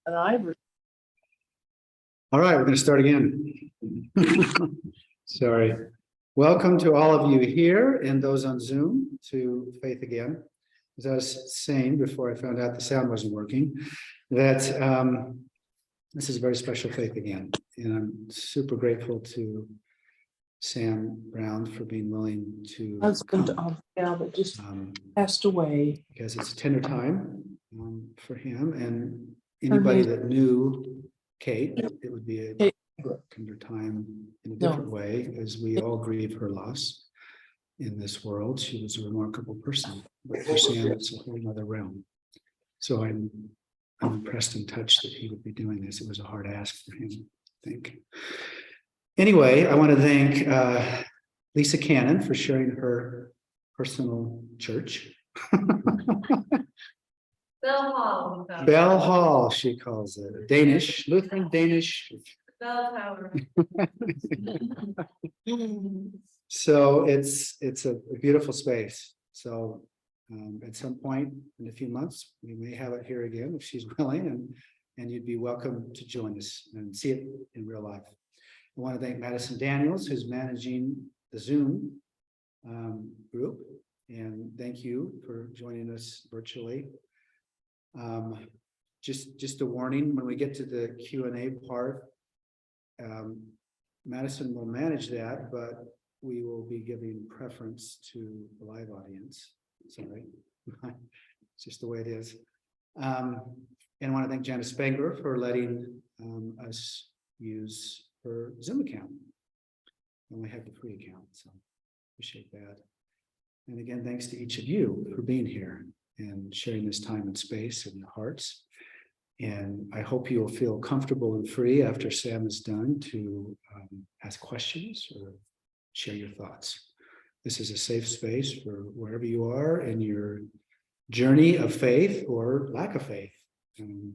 And I, All right, we're going to start again. Sorry. Welcome to all of you here and those on Zoom to Faith Again. As I was saying before I found out the sound wasn't working, that this is a very special Faith Again. And I'm super grateful to Sam Brown for being willing to husband come, of Gal that just passed away. because it's a tender time for him and anybody that knew Kate. It would be a tender time in a different way, as we all grieve her loss in this world. She was a remarkable person, but for Sam, it's a whole other realm. So I'm impressed and touched that he would be doing this. It was a hard ask for him, I think. Anyway, I want to thank Lisa Cannon for sharing her personal church. Bell Hall. Bell Hall, she calls it. Danish, Lutheran Danish. Bell Tower. So it's a beautiful space. So at some point in a few months, we may have it here again if she's willing, and you'd be welcome to join us and see it in real life. I want to thank Madison Daniels, who's managing the Zoom group, and thank you for joining us virtually. Just a warning, when we get to the Q&A part, Madison will manage that, but we will be giving preference to the live audience. Sorry, it's just the way it is. And I want to thank Janice Spangler for letting us use her Zoom account. And we have the free account, so appreciate that. And again, thanks to each of you for being here and sharing this time and space in your hearts. And I hope you'll feel comfortable and free after Sam is done to ask questions or share your thoughts. This is a safe space for wherever you are in your journey of faith or lack of faith. And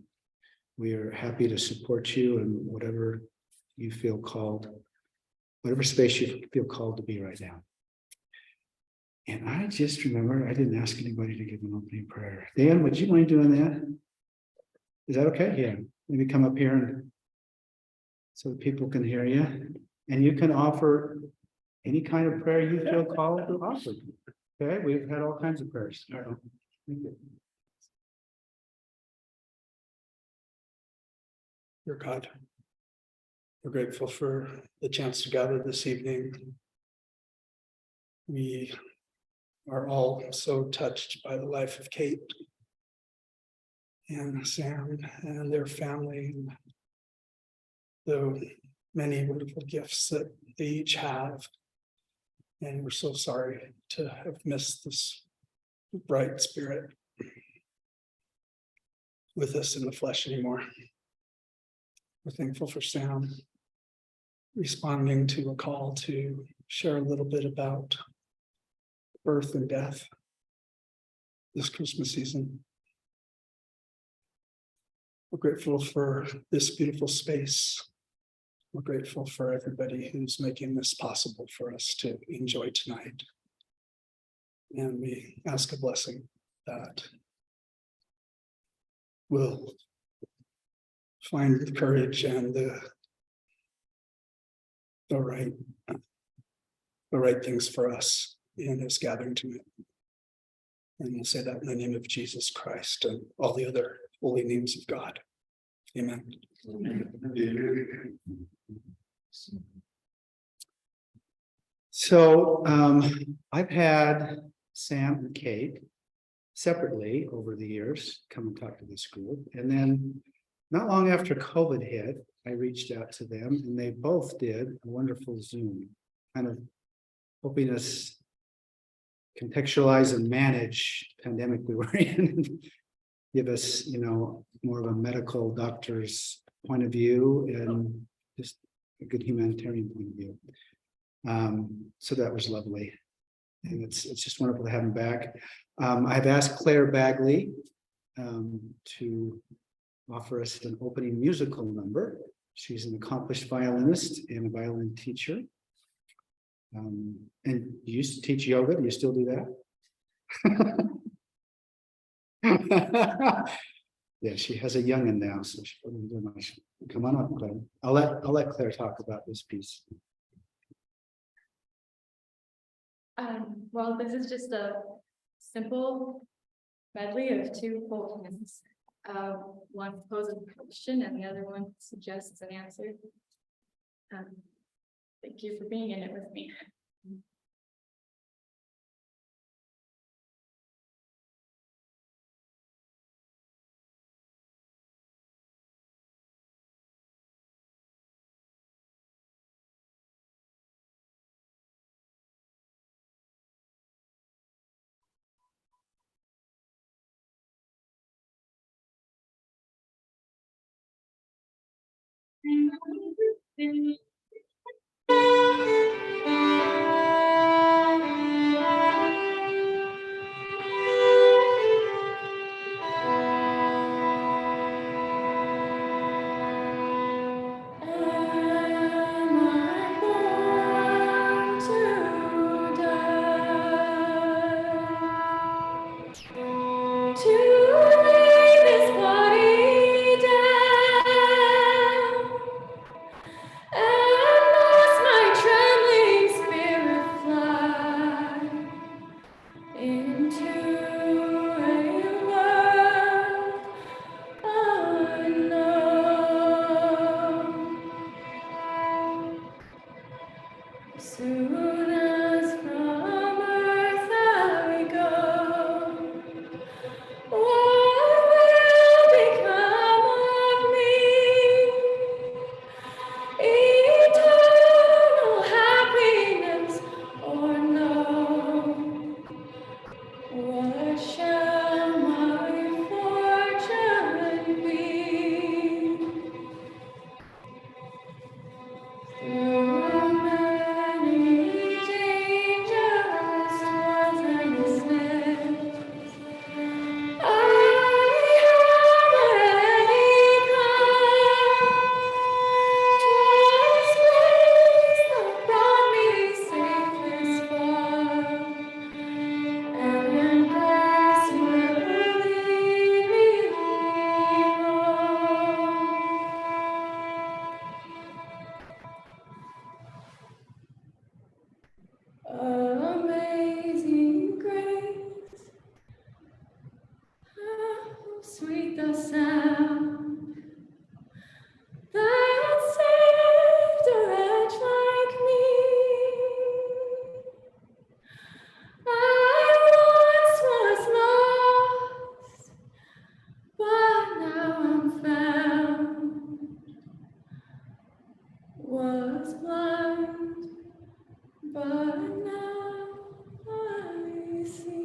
we are happy to support you in whatever you feel called, whatever space you feel called to be right now. And I just remember, I didn't ask anybody to give an opening prayer. Dan, would you mind doing that? Is that okay? Yeah, maybe come up here and so that people can hear you. And you can offer any kind of prayer you feel called to offer. Okay, we've had all kinds of prayers. Thank you. Dear God, we're grateful for the chance to gather this evening. We are all so touched by the life of Kate and Sam and their family, and the many wonderful gifts that they each have. And we're so sorry to have missed this bright spirit with us in the flesh anymore. We're thankful for Sam responding to a call to share a little bit about birth and death this Christmas season. We're grateful for this beautiful space. We're grateful for everybody who's making this possible for us to enjoy tonight. And we ask a blessing that we'll find the courage and the right things for us in this gathering tonight. And we'll say that in the name of Jesus Christ and all the other holy names of God. Amen. So I've had Sam and Kate separately over the years come and talk to this group. And then not long after COVID hit, I reached out to them and they both did a wonderful Zoom, kind of helping us contextualize and manage the pandemic we were in and give us, more of a medical doctor's point of view and just a good humanitarian point of view. So that was lovely. And it's just wonderful to have them back. I've asked Claire Bagley to offer us an opening musical number. She's an accomplished violinist and a violin teacher. And you used to teach yoga. Do you still do that? Yeah, she has a youngin now, so she wouldn't do much. Come on up, Claire. I'll let Claire talk about this piece. Well, this is just a simple medley of two poems. One poses a question and the other one suggests an answer. Thank you for being in it with me. Soon as from earth I go, what will become of me? Eternal happiness or no? What shall my fortune be? Through many dangers, toils and snares, I have already come. 'Twas grace that brought me safe this far, and grace will lead me home. Amazing grace, how sweet the sound that saved a wretch like me. I once was lost, but now I'm found. Was blind, but now I see.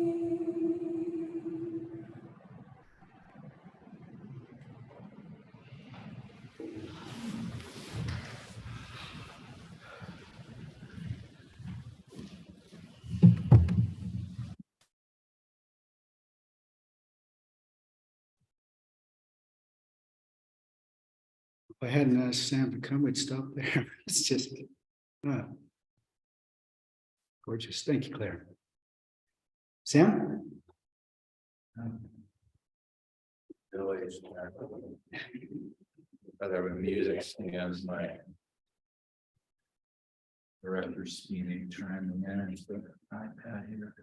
If I hadn't asked Sam to come, we'd stop there. It's just gorgeous. Thank you, Claire. Sam? Other music stands my director's speaking, trying to manage the iPad here.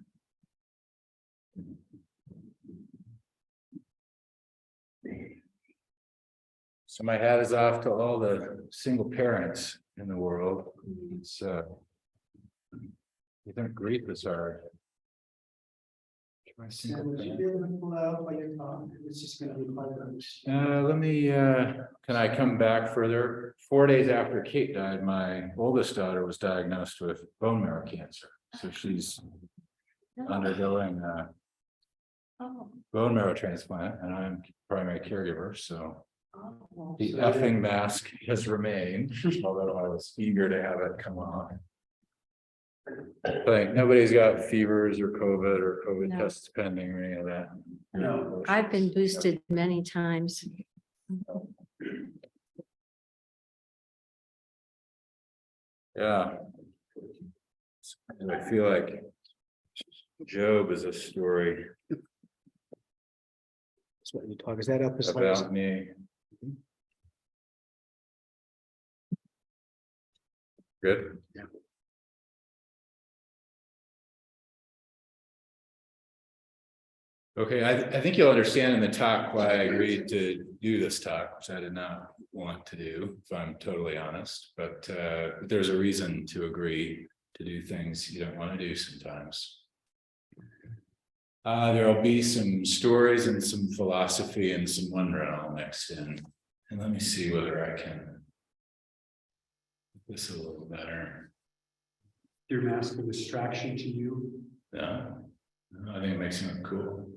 So my hat is off to all the single parents in the world. It's you don't grief is hard. Sam, would you be able to pull out while you're talking? It's just gonna be quite Let me, can I come back further? 4 days after Kate died, my oldest daughter was diagnosed with bone marrow cancer. So she's undergoing bone marrow transplant, and I'm primary caregiver, so the effing mask has remained, although I was eager to have it come on. But nobody's got fevers or COVID No. tests pending or any of that. No. I've been boosted many times. Yeah. I feel like Job is a story That's what you talk, is that up as high as? about me. Good. Yeah. Okay, I think you'll understand in the talk why I agreed to do this talk, which I did not want to do, if I'm totally honest, but there's a reason to agree to do things you don't want to do sometimes. There'll be some stories and some philosophy and some wonder all mixed in. And let me see whether I can make this a little better. Your mask a distraction to you? No, I think it makes it look cool.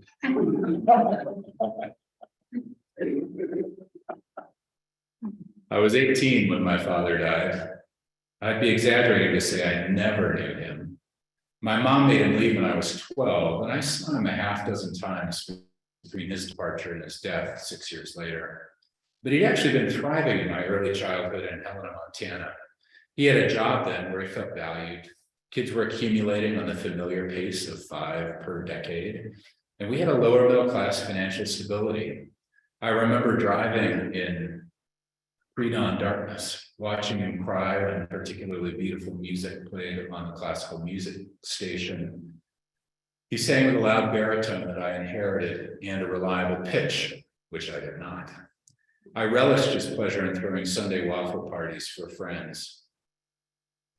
I was 18 when my father died. I'd be exaggerating to say I never knew him. My mom made him leave when I was 12, and I saw him a half dozen times between his departure and his death 6 years later. But he'd actually been thriving in my early childhood in Helena, Montana. He had a job then where he felt valued. Kids were accumulating on the familiar pace of 5 per decade, and we had a lower middle class financial stability. I remember driving in pre-dawn darkness, watching him cry when particularly beautiful music played on the classical music station. He sang with a loud baritone that I inherited and a reliable pitch, which I did not. I relished his pleasure in throwing Sunday waffle parties for friends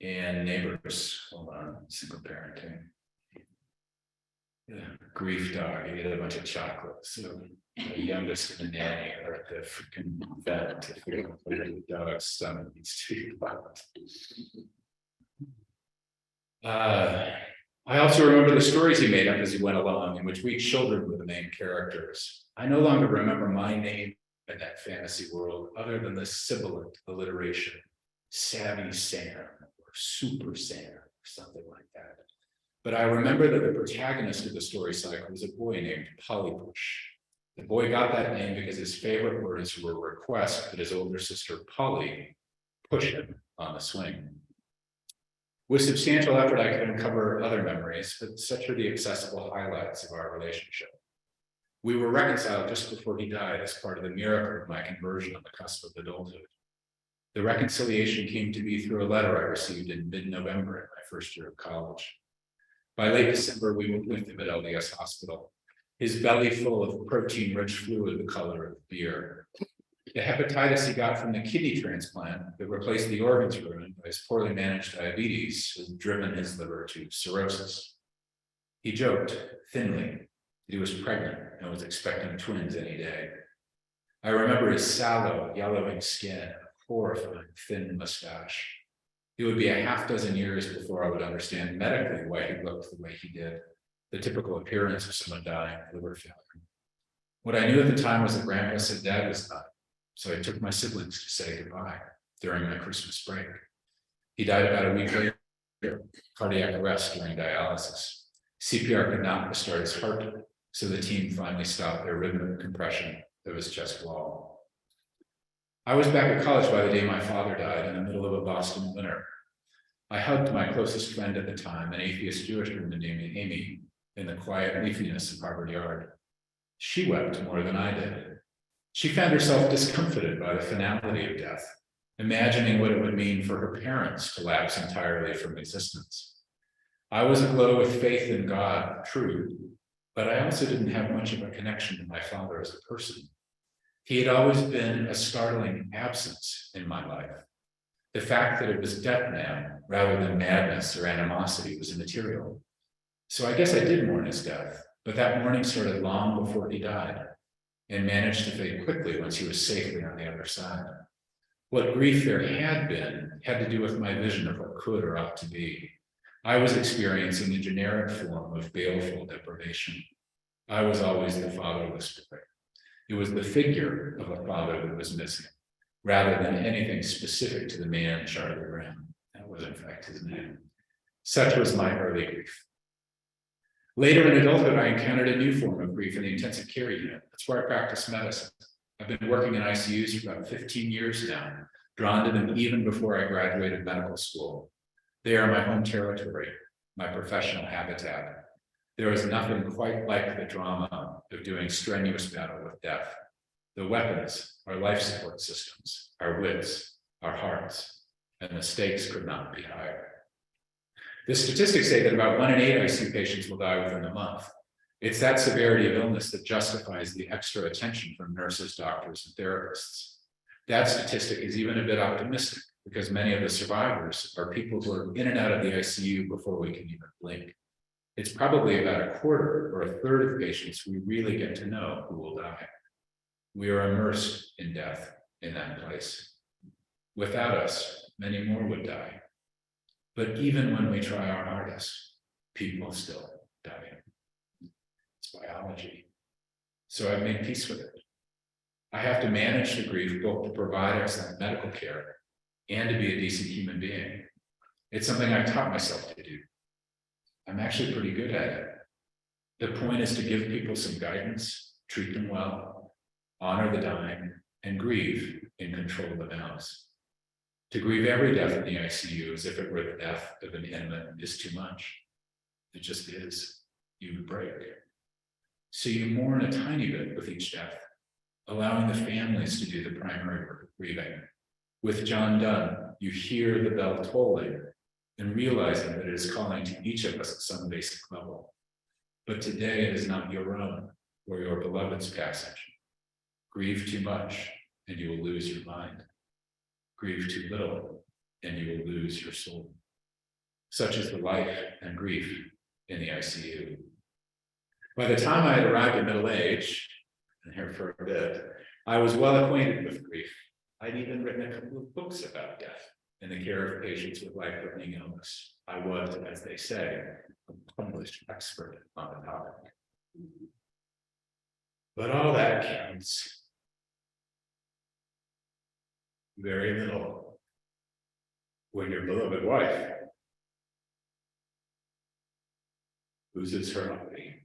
and neighbors. Hold on, single parenting. Yeah, grief dog, he ate a bunch of chocolate. So the youngest and the nanny are at the freaking vet to figure out whether the dog's stomach needs to be plucked. I also remember the stories he made up as he went along, in which we children were the main characters. I no longer remember my name in that fantasy world, other than the sibilant alliteration, Savvy Sam or Super Sam or something like that. But I remember that the protagonist of the story cycle was a boy named Pollypush. The boy got that name because his favorite words were a request that his older sister Polly push him on the swing. With substantial effort, I could uncover other memories, but such are the accessible highlights of our relationship. We were reconciled just before he died as part of the miracle of my conversion on the cusp of adulthood. The reconciliation came to me through a letter I received in mid-November in my first year of college. By late December, we moved with him at LDS Hospital, his belly full of protein-rich fluid the color of beer. The hepatitis he got from the kidney transplant that replaced the organs ruined by his poorly managed diabetes has driven his liver to cirrhosis. He joked, thinly, that he was pregnant and was expecting twins any day. I remember his sallow, yellowing skin and horrifying thin mustache. It would be a half dozen years before I would understand medically why he looked the way he did, the typical appearance of someone dying of liver failure. What I knew at the time was that Grandpa said Dad was dying, so I took my siblings to say goodbye during my Christmas break. He died about a week later, cardiac arrest during dialysis. CPR could not restart his heart, so the team finally stopped their rhythmic compression of his chest wall. I was back at college by the day my father died in the middle of a Boston winter. I hugged my closest friend at the time, an atheist Jewish woman named Amy, in the quiet leafiness of Harvard Yard. She wept more than I did. She found herself discomfited by the finality of death, imagining what it would mean for her parents to lapse entirely from existence. I was aglow with faith in God, true, but I also didn't have much of a connection to my father as a person. He had always been a startling absence in my life. The fact that it was death now, rather than madness or animosity, was immaterial. So I guess I did mourn his death, but that mourning started long before he died and managed to fade quickly once he was safely on the other side. What grief there had been had to do with my vision of what could or ought to be. I was experiencing a generic form of baleful deprivation. I was always the fatherless boy. It was the figure of a father that was missing, rather than anything specific to the man, Charlie Brown. That was, in fact, his name. Such was my early grief. Later in adulthood, I encountered a new form of grief in the intensive care unit. That's where I practice medicine. I've been working in ICUs for about 15 years now, drawn to them even before I graduated medical school. They are my home territory, my professional habitat. There is nothing quite like the drama of doing strenuous battle with death. The weapons, our life support systems, our wits, our hearts, and the stakes could not be higher. The statistics say that about 1 in 8 ICU patients will die within a month. It's that severity of illness that justifies the extra attention from nurses, doctors, and therapists. That statistic is even a bit optimistic because many of the survivors are people who are in and out of the ICU before we can even blink. It's probably about a quarter or a third of patients we really get to know who will die. We are immersed in death in that place. Without us, many more would die. But even when we try our hardest, people still die. It's biology. So I've made peace with it. I have to manage the grief both to provide excellent medical care and to be a decent human being. It's something I've taught myself to do. I'm actually pretty good at it. The point is to give people some guidance, treat them well, honor the dying, and grieve in controlled amounts. To grieve every death in the ICU as if it were the death of an intimate is too much. It just is. You break. So you mourn a tiny bit with each death, allowing the families to do the primary work of grieving. With John Donne, you hear the bell tolling and realizing that it is calling to each of us at some basic level. But today it is not your own or your beloved's passage. Grieve too much and you will lose your mind. Grieve too little and you will lose your soul. Such is the life and grief in the ICU. By the time I had arrived at middle age, and here for a bit, I was well acquainted with grief. I'd even written a couple of books about death and the care of patients with life-threatening illness. I was, as they say, a published expert on the topic. But all that counts very little when your beloved wife loses her body,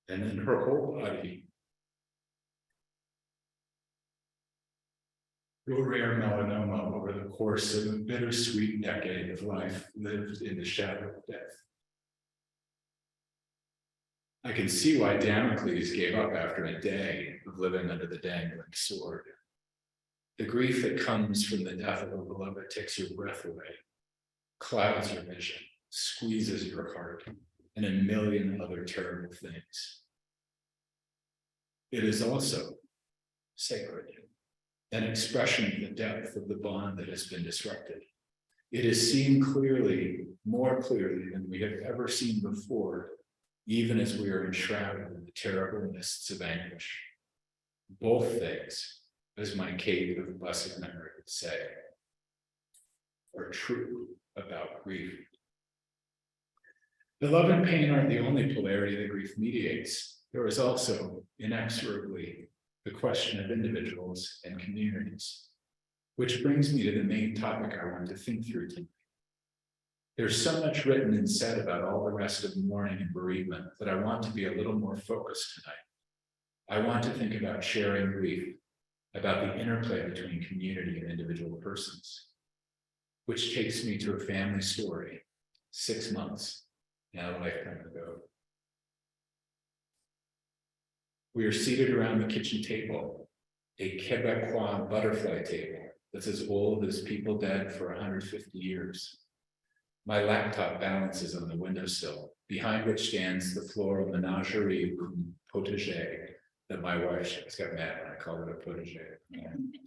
and then her whole body. Your rare melanoma over the course of a bittersweet decade of life lived in the shadow of death. I can see why Damocles gave up after a day of living under the dangling sword. The grief that comes from the death of a beloved takes your breath away, clouds your vision, squeezes your heart, and a million other terrible things. It is also sacred, an expression of the depth of the bond that has been disrupted. It is seen clearly, more clearly than we have ever seen before, even as we are enshrouded in the terrible mists of anguish. Both things, as my Kate of blessed memory would say, are true about grief. The love and pain aren't the only polarity that grief mediates. There is also, inexorably, the question of individuals and communities, which brings me to the main topic I want to think through tonight. There's so much written and said about all the rest of mourning and bereavement that I want to be a little more focused tonight. I want to think about sharing grief, about the interplay between community and individual persons, which takes me to a family story, 6 months, now a lifetime ago. We are seated around the kitchen table, a Quebecois butterfly table that's as old as people dead for 150 years. My laptop balances on the windowsill, behind which stands the floral menagerie potager that my wife got mad when I called it a potager.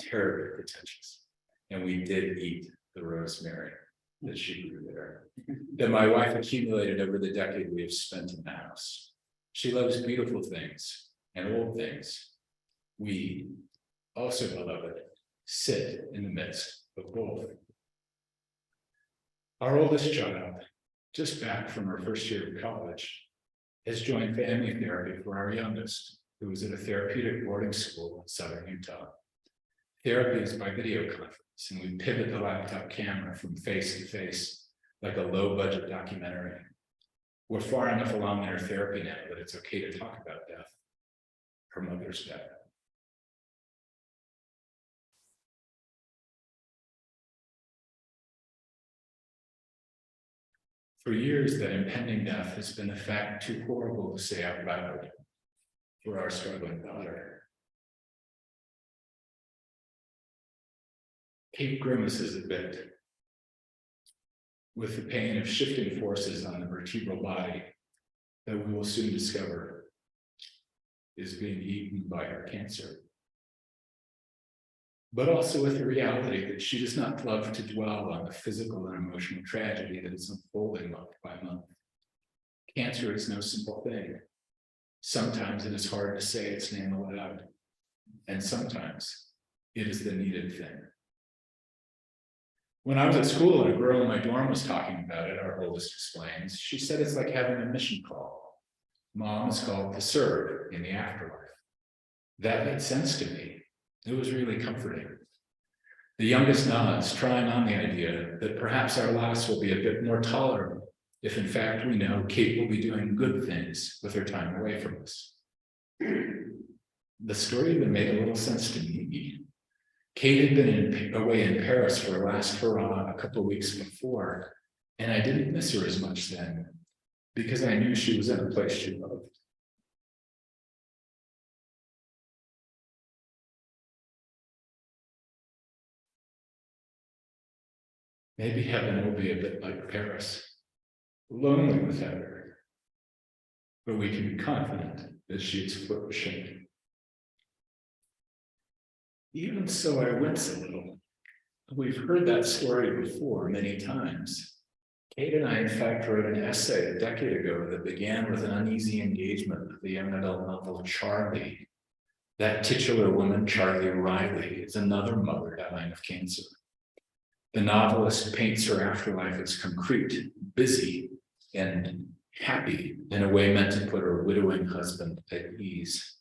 Terribly pretentious. And we did eat the rosemary that she grew there, that my wife accumulated over the decade we have spent in the house. She loves beautiful things and old things. We, also beloved, sit in the midst of both. Our oldest child, just back from her first year of college, has joined family therapy for our youngest, who is at a therapeutic boarding school in southern Utah. Therapy is by video conference, and we pivot the laptop camera from face to face like a low-budget documentary. We're far enough along in our therapy now that it's okay to talk about death, her mother's death. For years, that impending death has been a fact too horrible to say out loud for our struggling daughter. Kate grimaces a bit with the pain of shifting forces on the vertebral body that we will soon discover is being eaten by her cancer. But also with the reality that she does not love to dwell on the physical and emotional tragedy that is unfolding month by month. Cancer is no simple thing. Sometimes it is hard to say its name aloud, and sometimes it is the needed thing. When I was at school and a girl in my dorm was talking about it, our oldest explains, she said it's like having a mission call. Mom is called to serve in the afterlife. That made sense to me. It was really comforting. The youngest nods, trying on the idea that perhaps our loss will be a bit more tolerable if in fact we know Kate will be doing good things with her time away from us. The story even made a little sense to me. Kate had been away in Paris for a last hurrah a couple of weeks before, and I didn't miss her as much then because I knew she was in a place she loved. Maybe heaven will be a bit like Paris, lonely without her, but we can be confident that she is flourishing. Even so, I wince a little. We've heard that story before many times. Kate and I, in fact, wrote an essay a decade ago that began with an uneasy engagement of the young adult novel Charlie. That titular woman, Charlie Riley, is another mother dying of cancer. The novelist paints her afterlife as concrete, busy, and happy in a way meant to put her widowing husband at ease.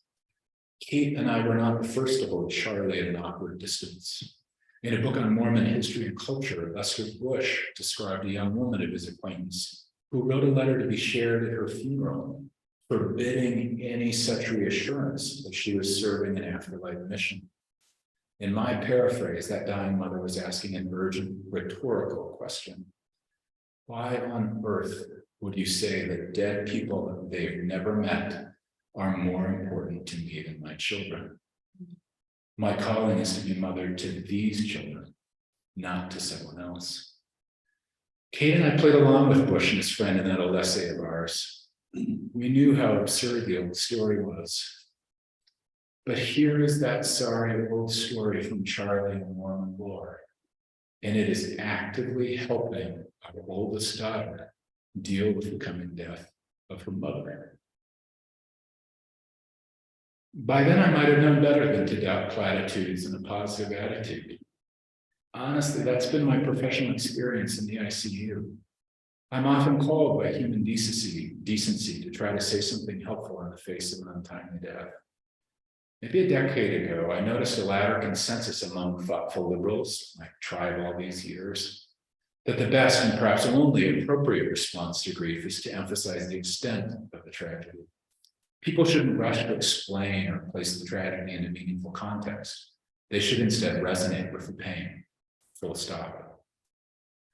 Kate and I were not the first to hold Charlie at an awkward distance. In a book on Mormon history and culture, Lester Bush described a young woman of his acquaintance who wrote a letter to be shared at her funeral, forbidding any such reassurance that she was serving an afterlife mission. In my paraphrase, that dying mother was asking an urgent rhetorical question. Why on earth would you say that dead people that they've never met are more important to me than my children? My calling is to be mother to these children, not to someone else. Kate and I played along with Bush and his friend in that old essay of ours. We knew how absurd the old story was. But here is that sorry old story from Charlie and Mormon lore, and it is actively helping our oldest daughter deal with the coming death of her mother. By then, I might have known better than to doubt platitudes and a positive attitude. Honestly, that's been my professional experience in the ICU. I'm often called by human decency to try to say something helpful in the face of an untimely death. Maybe a decade ago, I noticed a louder consensus among thoughtful liberals, like tribe all these years, that the best and perhaps only appropriate response to grief is to emphasize the extent of the tragedy. People shouldn't rush to explain or place the tragedy into meaningful context. They should instead resonate with the pain, full stop.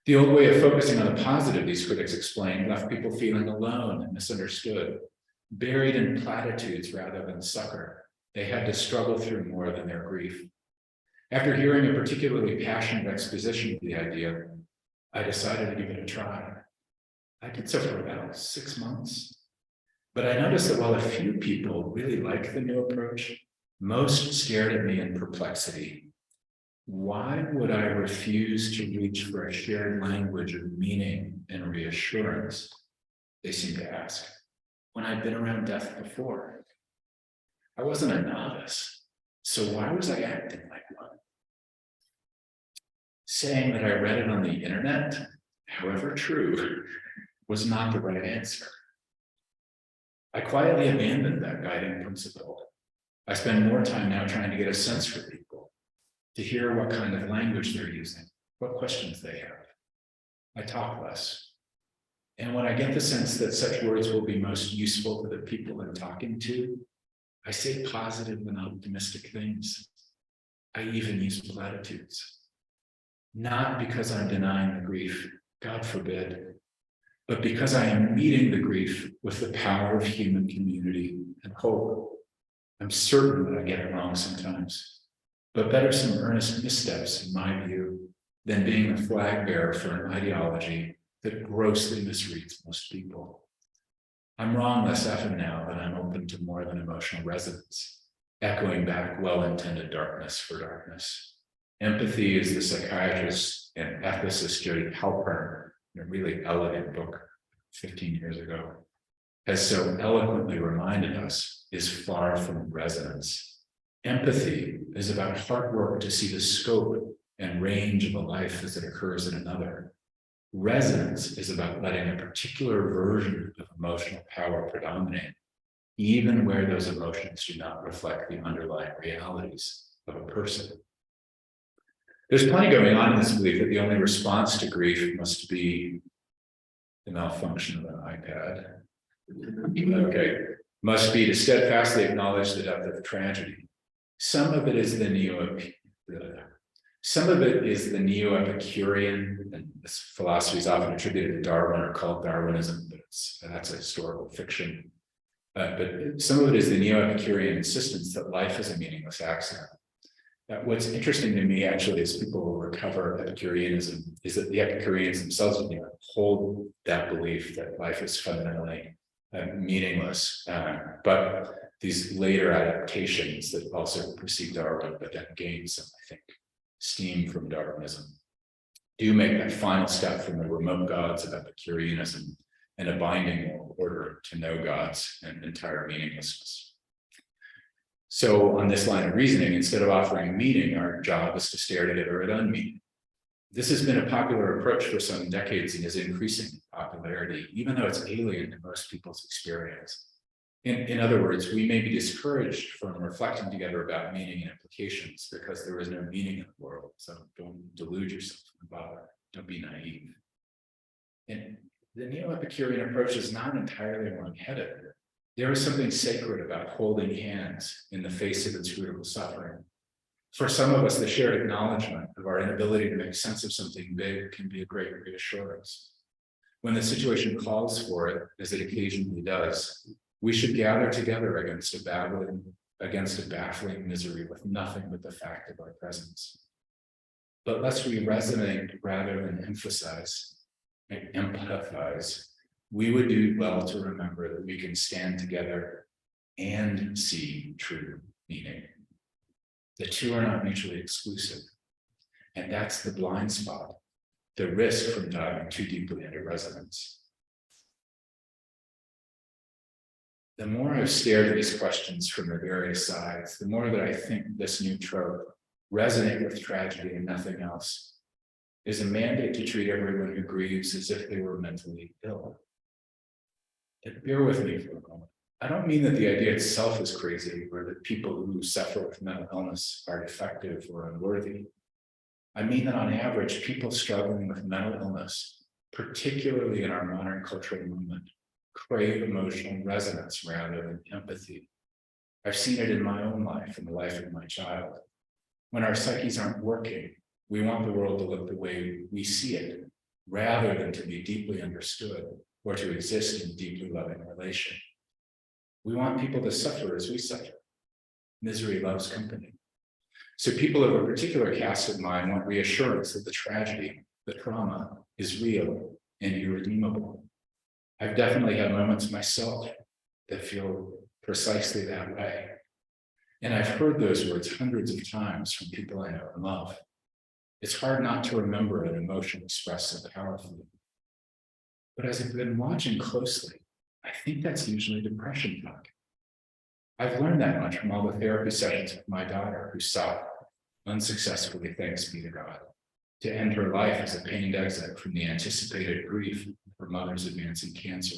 The old way of focusing on the positive, these critics explained, left people feeling alone and misunderstood, buried in platitudes rather than succor. They had to struggle through more than their grief. After hearing a particularly passionate exposition of the idea, I decided to give it a try. I did so for about 6 months. But I noticed that while a few people really liked the new approach, most stared at me in perplexity. Why would I refuse to reach for a shared language of meaning and reassurance? They seemed to ask, when I'd been around death before. I wasn't a novice, so why was I acting like one? Saying that I read it on the internet, however true, was not the right answer. I quietly abandoned that guiding principle. I spend more time now trying to get a sense for people, to hear what kind of language they're using, what questions they have. I talk less. And when I get the sense that such words will be most useful to the people I'm talking to, I say positive and optimistic things. I even use platitudes. Not because I'm denying the grief, God forbid, but because I am meeting the grief with the power of human community and hope. I'm certain that I get it wrong sometimes, but better some earnest missteps, in my view, than being the flag bearer for an ideology that grossly misreads most people. I'm wrong less often now that I'm open to more than emotional resonance, echoing back well-intended darkness for darkness. Empathy is the psychiatrist and ethicist Jody Halpern, in a really elegant book 15 years ago, has so eloquently reminded us, is far from resonance. Empathy is about hard work to see the scope and range of a life as it occurs in another. Resonance is about letting a particular version of emotional power predominate, even where those emotions do not reflect the underlying realities of a person. There's plenty going on in this belief that the only response to grief must be the malfunction of an iPad. Okay, must be to steadfastly acknowledge the depth of tragedy. Some of it is the neo-Epicurean, and this philosophy is often attributed to Darwin or called Darwinism, but that's a historical fiction. But some of it is the neo-Epicurean insistence that life is a meaningless accident. What's interesting to me, actually, as people recover Epicureanism, is that the Epicureans themselves hold that belief that life is fundamentally meaningless. But these later adaptations that also precede Darwin, but then gain some, I think, steam from Darwinism, do make that final step from the remote gods of Epicureanism and a binding moral order to no gods and entire meaninglessness. So on this line of reasoning, instead of offering meaning, our job is to stare together at unmeaning. This has been a popular approach for some decades and is increasing in popularity, even though it's alien to most people's experience. In other words, we may be discouraged from reflecting together about meaning and implications because there is no meaning in the world. So don't delude yourself about it. Don't be naive. And the neo-Epicurean approach is not entirely wrong-headed. There is something sacred about holding hands in the face of inscrutable suffering. For some of us, the shared acknowledgement of our inability to make sense of something big can be a great reassurance. When the situation calls for it, as it occasionally does, we should gather together against a baffling misery with nothing but the fact of our presence. But lest we resonate rather than emphasize and empathize, we would do well to remember that we can stand together and see true meaning. The two are not mutually exclusive. And that's the blind spot, the risk from diving too deeply into resonance. The more I've stared at these questions from the various sides, the more that I think this new trope, resonate with tragedy and nothing else, is a mandate to treat everyone who grieves as if they were mentally ill. And bear with me for a moment. I don't mean that the idea itself is crazy or that people who suffer with mental illness are defective or unworthy. I mean that on average, people struggling with mental illness, particularly in our modern cultural movement, crave emotional resonance rather than empathy. I've seen it in my own life and the life of my child. When our psyches aren't working, we want the world to look the way we see it, rather than to be deeply understood or to exist in deeply loving relation. We want people to suffer as we suffer. Misery loves company. So people of a particular cast of mind want reassurance that the tragedy, the trauma, is real and irredeemable. I've definitely had moments myself that feel precisely that way. And I've heard those words hundreds of times from people I know and love. It's hard not to remember an emotion expressed so powerfully. But as I've been watching closely, I think that's usually depression talk. I've learned that much from all the therapy sessions with my daughter, who sought, unsuccessfully, thanks be to God, to end her life as a pained exit from the anticipated grief of her mother's advancing cancer.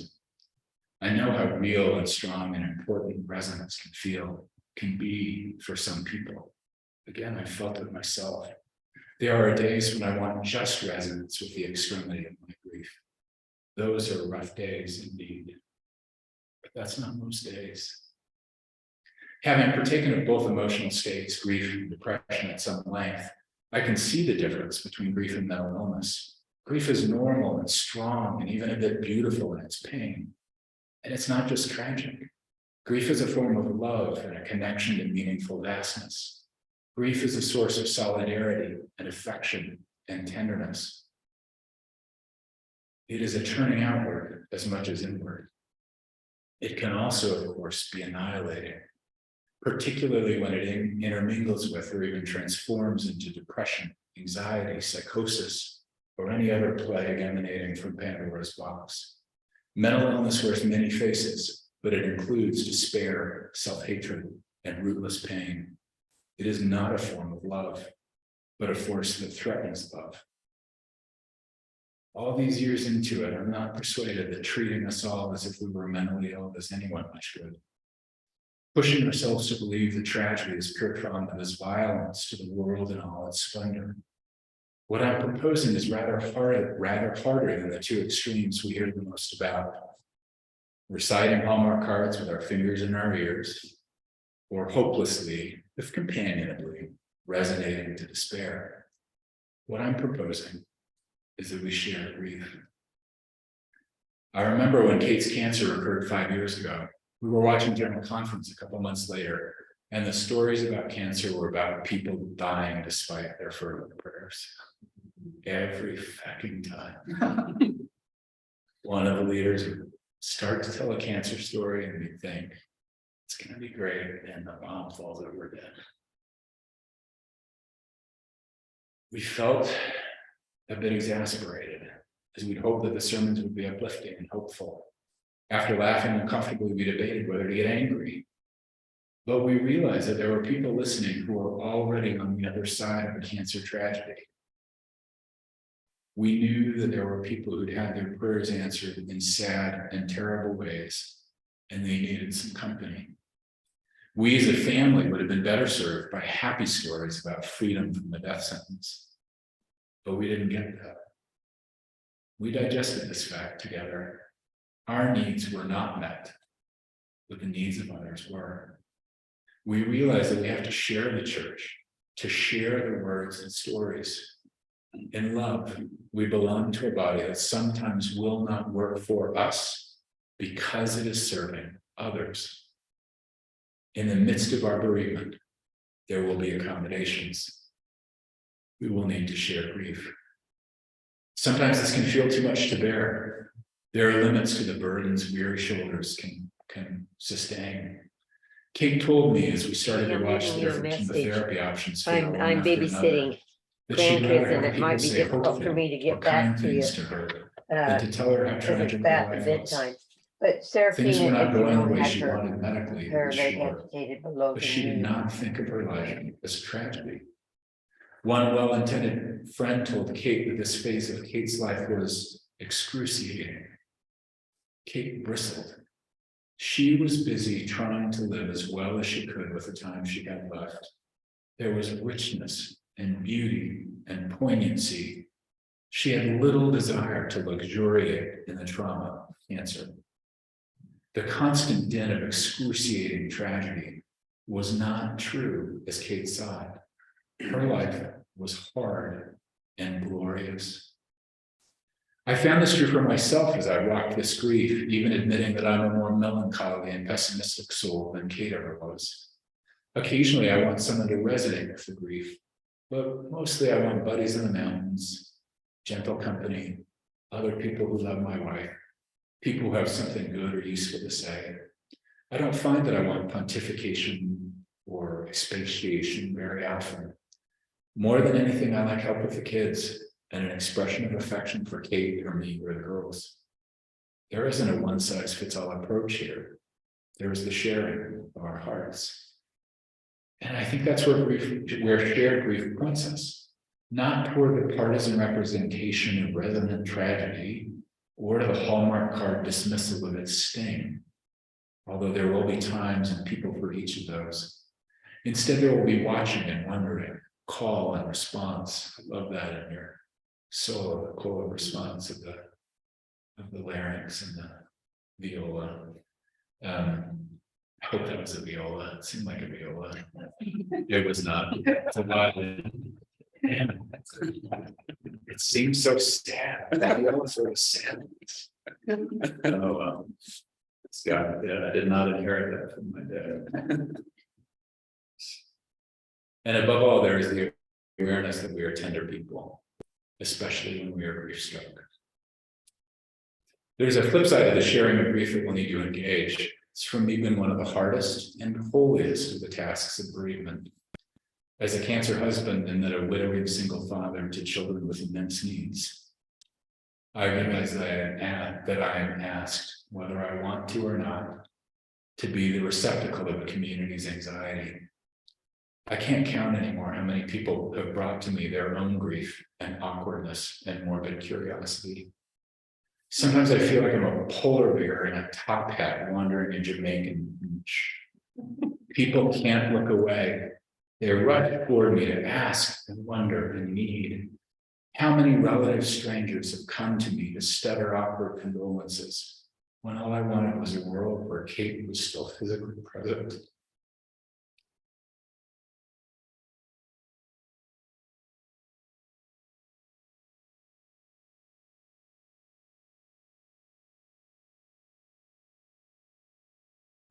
I know how real and strong and important resonance can be for some people. Again, I felt it myself. There are days when I want just resonance with the extremity of my grief. Those are rough days indeed. But that's not most days. Having partaken of both emotional states, grief and depression at some length, I can see the difference between grief and mental illness. Grief is normal and strong and even a bit beautiful in its pain. And it's not just tragic. Grief is a form of love and a connection to meaningful vastness. Grief is a source of solidarity and affection and tenderness. It is a turning outward as much as inward. It can also, of course, be annihilating, particularly when it intermingles with or even transforms into depression, anxiety, psychosis, or any other plague emanating from Pandora's box. Mental illness wears many faces, but it includes despair, self-hatred, and rootless pain. It is not a form of love, but a force that threatens love. All these years into it, I'm not persuaded that treating us all as if we were mentally ill does anyone much good. Pushing ourselves to believe the tragedy is pure trauma is violence to the world in all its splendor. What I'm proposing is rather harder than the two extremes we hear the most about. Reciting Hallmark cards with our fingers in our ears, or hopelessly, if companionably, resonating to despair. What I'm proposing is that we share grief. I remember when Kate's cancer occurred 5 years ago. We were watching General Conference a couple months later, and the stories about cancer were about people dying despite their fervent prayers. Every fucking time. One of the leaders would start to tell a cancer story and we'd think, it's gonna be great, and the bomb falls over dead. We felt a bit exasperated, as we'd hoped that the sermons would be uplifting and hopeful. After laughing uncomfortably, we debated whether to get angry. But we realized that there were people listening who were already on the other side of a cancer tragedy. We knew that there were people who'd had their prayers answered in sad and terrible ways, and they needed some company. We as a family would have been better served by happy stories about freedom from the death sentence. But we didn't get that. We digested this fact together. Our needs were not met, but the needs of others were. We realized that we have to share the church, to share the words and stories. In love, we belong to a body that sometimes will not work for us because it is serving others. In the midst of our bereavement, there will be accommodations. We will need to share grief. Sometimes this can feel too much to bear. There are limits to the burdens weary shoulders can sustain. Kate told me as we started to watch the different chemotherapy options fail one I'm after babysitting another, that she'd rather grandkids, and have it might people be say difficult hopeful for me to or get back kind to you. things to her than to tell her how Because tragic it's her past life bedtime. was. But Things were Seraphina, not as you going the know, way had she her wanted medically, to her be leg sure. amputated below But the she did knee. not think of her life as a tragedy. One well-intended friend told Kate that this phase of Kate's life was excruciating. Kate bristled. She was busy trying to live as well as she could with the time she had left. There was richness and beauty and poignancy. She had little desire to luxuriate in the trauma of cancer. The constant din of excruciating tragedy was not true as Kate saw it. Her life was hard and glorious. I found this true for myself as I rocked this grief, even admitting that I'm a more melancholy and pessimistic soul than Kate ever was. Occasionally, I want someone to resonate with the grief, but mostly I want buddies in the mountains, gentle company, other people who love my wife, people who have something good or useful to say. I don't find that I want pontification or expatiation very often. More than anything, I like help with the kids and an expression of affection for Kate or me or the girls. There isn't a one-size-fits-all approach here. There is the sharing of our hearts. And I think that's where shared grief points us, not toward the partisan representation of resonant tragedy or to the Hallmark card dismissal of its sting, although there will be times and people for each of those. Instead, there will be watching and wondering, call and response. I love that in your solo, the call and response of the larynx and the viola. I hope that was a viola. It seemed like a viola. It was not. It's a violin. It seems so sad. That was sort of sad. Oh, well. Scott, yeah, I did not inherit that from my dad. And above all, there is the awareness that we are tender people, especially when we are grief struck. There's a flip side to the sharing of grief that we'll need to engage. It's from even one of the hardest and holiest of the tasks of bereavement. As a cancer husband and then a widowing single father to children with immense needs, I realize that I am asked, whether I want to or not, to be the receptacle of the community's anxiety. I can't count anymore how many people have brought to me their own grief and awkwardness and morbid curiosity. Sometimes I feel like I'm a polar bear in a top hat wandering a Jamaican beach. People can't look away. They rush toward me to ask and wonder and need. How many relative strangers have come to me to stutter awkward condolences when all I wanted was a world where Kate was still physically present?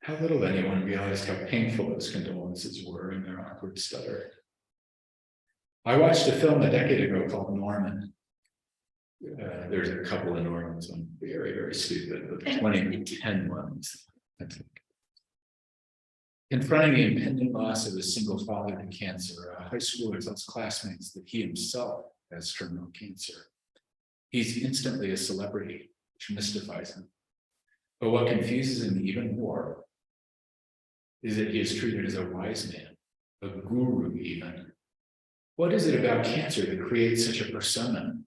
How little anyone realized how painful those condolences were in their awkward stutter. I watched a film a decade ago called Norman. There's a couple of Normans. I'm very, very stupid, but the 2010 ones, I think. Confronting the impending loss of a single father to cancer, a high schooler tells classmates that he himself has terminal cancer. He's instantly a celebrity, which mystifies him. But what confuses him even more is that he is treated as a wise man, a guru even. What is it about cancer that creates such a persona?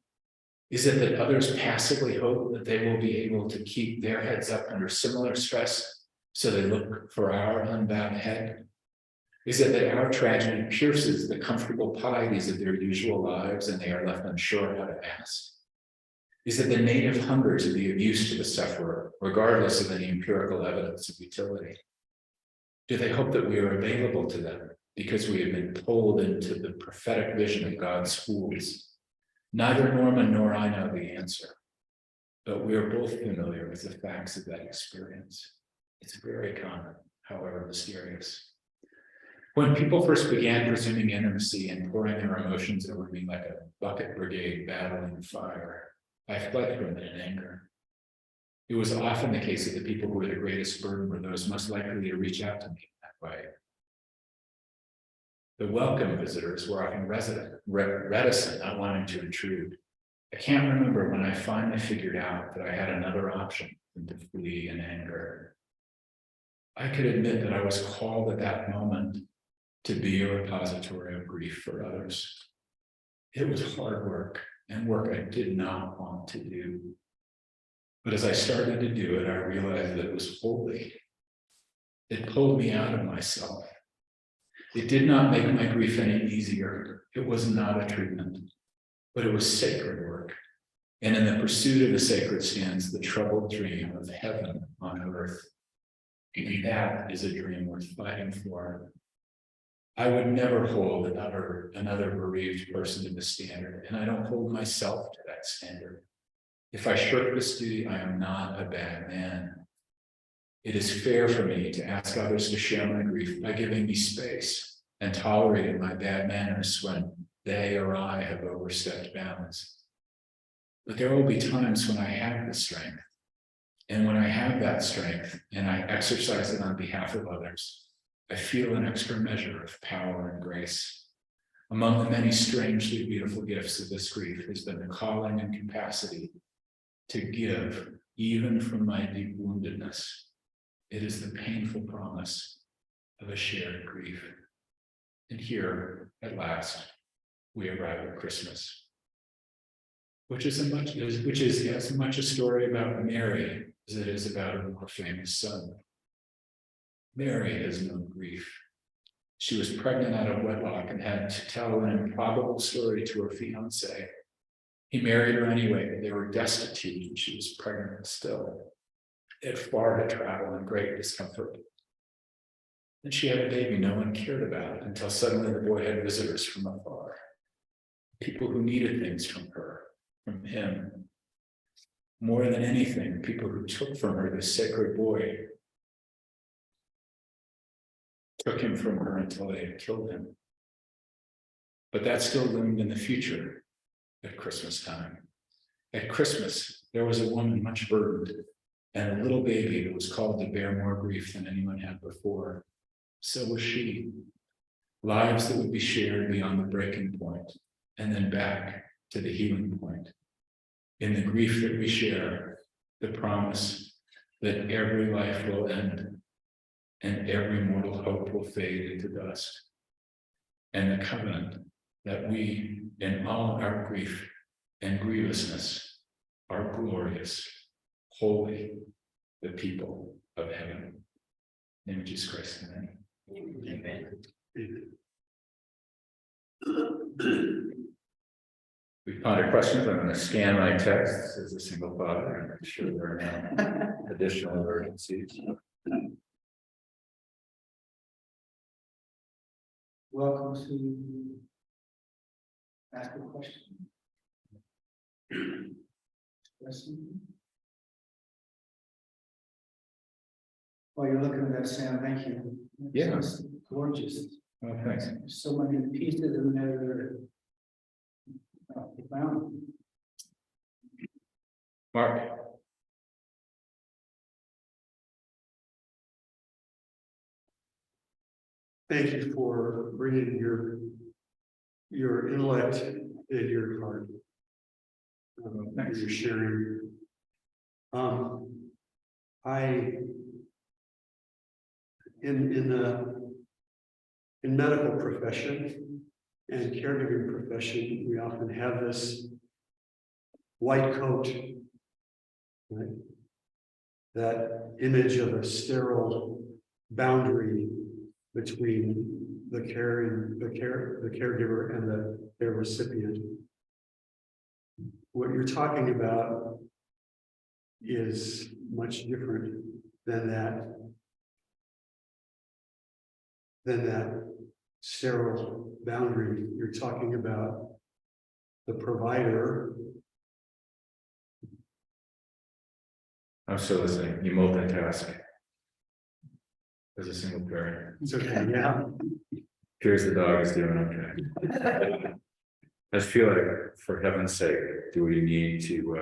Is it that others passively hope that they will be able to keep their heads up under similar stress, so they look for our unbowed head? Is it that our tragedy pierces the comfortable pieties of their usual lives and they are left unsure how to ask? Is it the native hunger to be of use to the sufferer, regardless of any empirical evidence of utility? Do they hope that we are available to them because we have been pulled into the prophetic vision of God's schools? Neither Norman nor I know the answer, but we are both familiar with the facts of that experience. It's very common, however mysterious. When people first began presuming intimacy and pouring their emotions over me like a bucket brigade battling fire, I fled from it in anger. It was often the case that the people who were the greatest burden were those most likely to reach out to me in that way. The welcome visitors were often reticent, not wanting to intrude. I can't remember when I finally figured out that I had another option than to flee in anger. I could admit that I was called at that moment to be a repository of grief for others. It was hard work and work I did not want to do. But as I started to do it, I realized that it was holy. It pulled me out of myself. It did not make my grief any easier. It was not a treatment, but it was sacred work. And in the pursuit of the sacred stands the troubled dream of heaven on earth. And that is a dream worth fighting for. I would never hold another bereaved person to the standard, and I don't hold myself to that standard. If I shirk this duty, I am not a bad man. It is fair for me to ask others to share my grief by giving me space and tolerating my bad manners when they or I have overstepped bounds. But there will be times when I have the strength. And when I have that strength and I exercise it on behalf of others, I feel an extra measure of power and grace. Among the many strangely beautiful gifts of this grief has been the calling and capacity to give, even from my deep woundedness. It is the painful promise of a shared grief. And here, at last, we arrive at Christmas, which is as much a story about Mary as it is about her more famous son. Mary has known grief. She was pregnant out of wedlock and had to tell an improbable story to her fiancé. He married her anyway, but they were destitute and she was pregnant still. They had far to travel and great discomfort. And she had a baby no one cared about until suddenly the boy had visitors from afar. People who needed things from her, from him. More than anything, people who took from her this sacred boy took him from her until they had killed him. But that still loomed in the future at Christmas time. At Christmas, there was a woman much burdened and a little baby that was called to bear more grief than anyone had before. So was she. Lives that would be shared beyond the breaking point and then back to the healing point. In the grief that we share, the promise that every life will end and every mortal hope will fade into dust. And the covenant that we, in all our grief and grievousness, are glorious, holy, the people of heaven. In the name of Jesus Christ, amen. We found questions. I'm going to scan my texts as a single father and make sure there are no additional emergencies. Welcome to ask a question. Question? While you're looking at that, Sam, thank you. Yeah. It's gorgeous. Oh, thanks. There's so many pieces in there that are profound. Mark. Thank you for bringing your intellect and your heart. Thanks. Your sharing. In medical profession and caregiving profession, we often have this white coat, right? That image of a sterile boundary between the caregiver and their recipient. What you're talking about is much different than that sterile boundary. You're talking about the provider. I'm still listening. You multitask as a single parent. It's okay, yeah. Here's the dog is doing okay. I just feel like, for heaven's sake, do we need to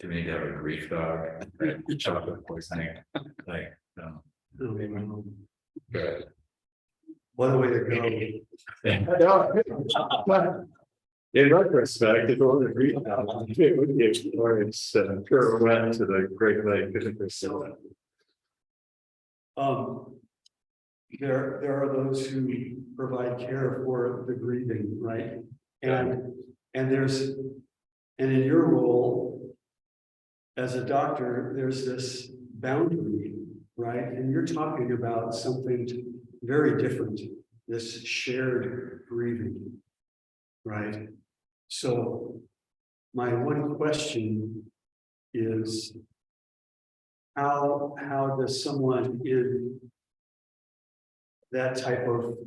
have a grief dog? Right? Chocolate poisoning, like no. Good. What a way to go. In retrospect, if it was a grief dog, it would be a glorious pirouette to the Great Lake. There are those who provide care for the grieving, right? And in your role as a doctor, there's this boundary, right? And you're talking about something very different, this shared grieving, right? So my one question is, how does someone in that type of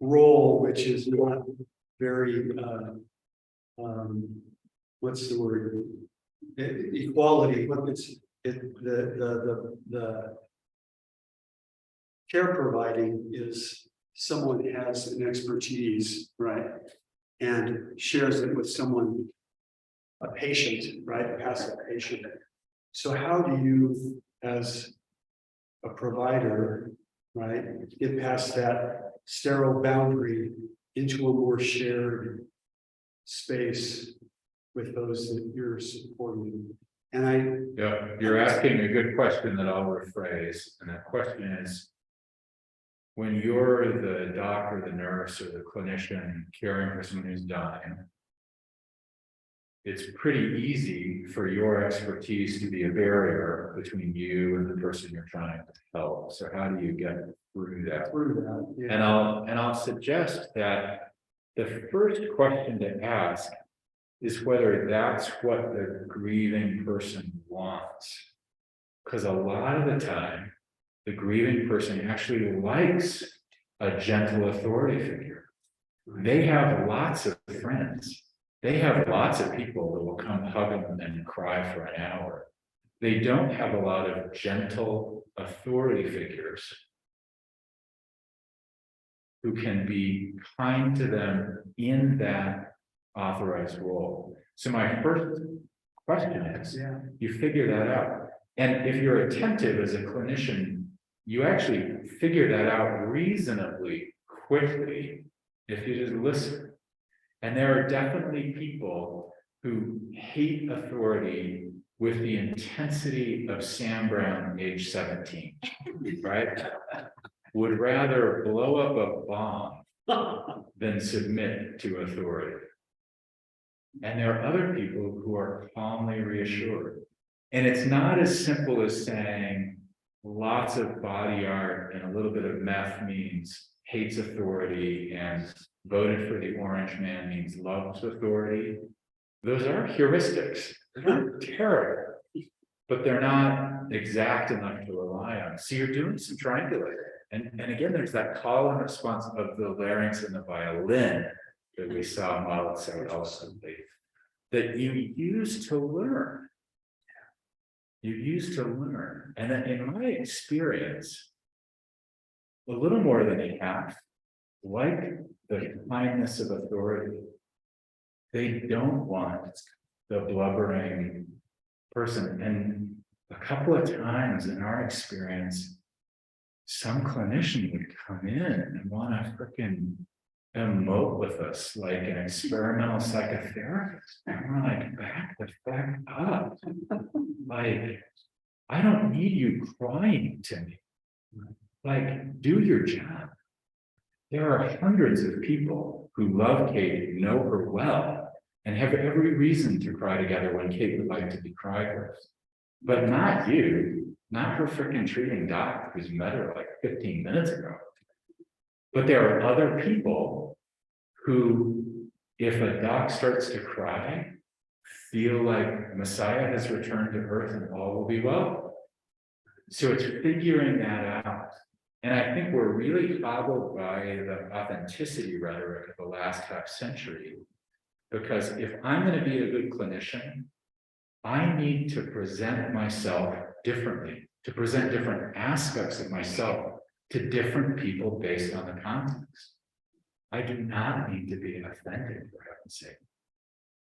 role, which is not very what's the word, equality, what it's the care providing is someone who has an expertise, right, and shares it with someone, a patient, right, a passive patient. So how do you, as a provider, right, get past that sterile boundary into a more shared space with those that you're supporting? And You're asking a good question that I'll rephrase, and that question is, when you're the doctor, the nurse, or the clinician caring for someone who's dying, it's pretty easy for your expertise to be a barrier between you and the person you're trying to help. So how do you get through that? yeah. And I'll suggest that the first question to ask is whether that's what the grieving person wants. Because a lot of the time, the grieving person actually likes a gentle authority figure. They have lots of friends They have lots of people that will come hug them and cry for an hour. They don't have a lot of gentle authority figures who can be kind to them in that authorized role. So my first question is, Yeah. you figure that out. And if you're attentive as a clinician, you actually figure that out reasonably quickly if you just listen. And there are definitely people who hate authority with the intensity of Sam Brown, age 17, right? Would rather blow up a bomb than submit to authority. And there are other people who are calmly reassured. And it's not as simple as saying lots of body art and a little bit of meth means hates authority and voted for the orange man means loves authority. Those are heuristics. They're terrible, but they're not exact enough to rely on. So you're doing some triangulating. And again, there's that call and response of the larynx and the violin that we saw modeled so eloquently that you use to learn. You use to learn. And then in my experience, a little more than half, like the kindness of authority, they don't want the blubbering person. And a couple of times in our experience, some clinician would come in and want to freaking emote with us like an experimental psychotherapist. And we're like, back the fuck up. Like, I don't need you crying to me. Like, do your job. There are hundreds of people who love Kate, know her well, and have every reason to cry together when Kate would like to be cried with. But not you, not her freaking treating doc who's met her like 15 minutes ago. But there are other people who, if a doc starts to cry, feel like Messiah has returned to earth and all will be well. So it's figuring that out. And I think we're really hobbled by the authenticity rhetoric of the last half century. Because if I'm going to be a good clinician, I need to present myself differently, to present different aspects of myself to different people based on the context. I do not need to be authentic, for heaven's sake.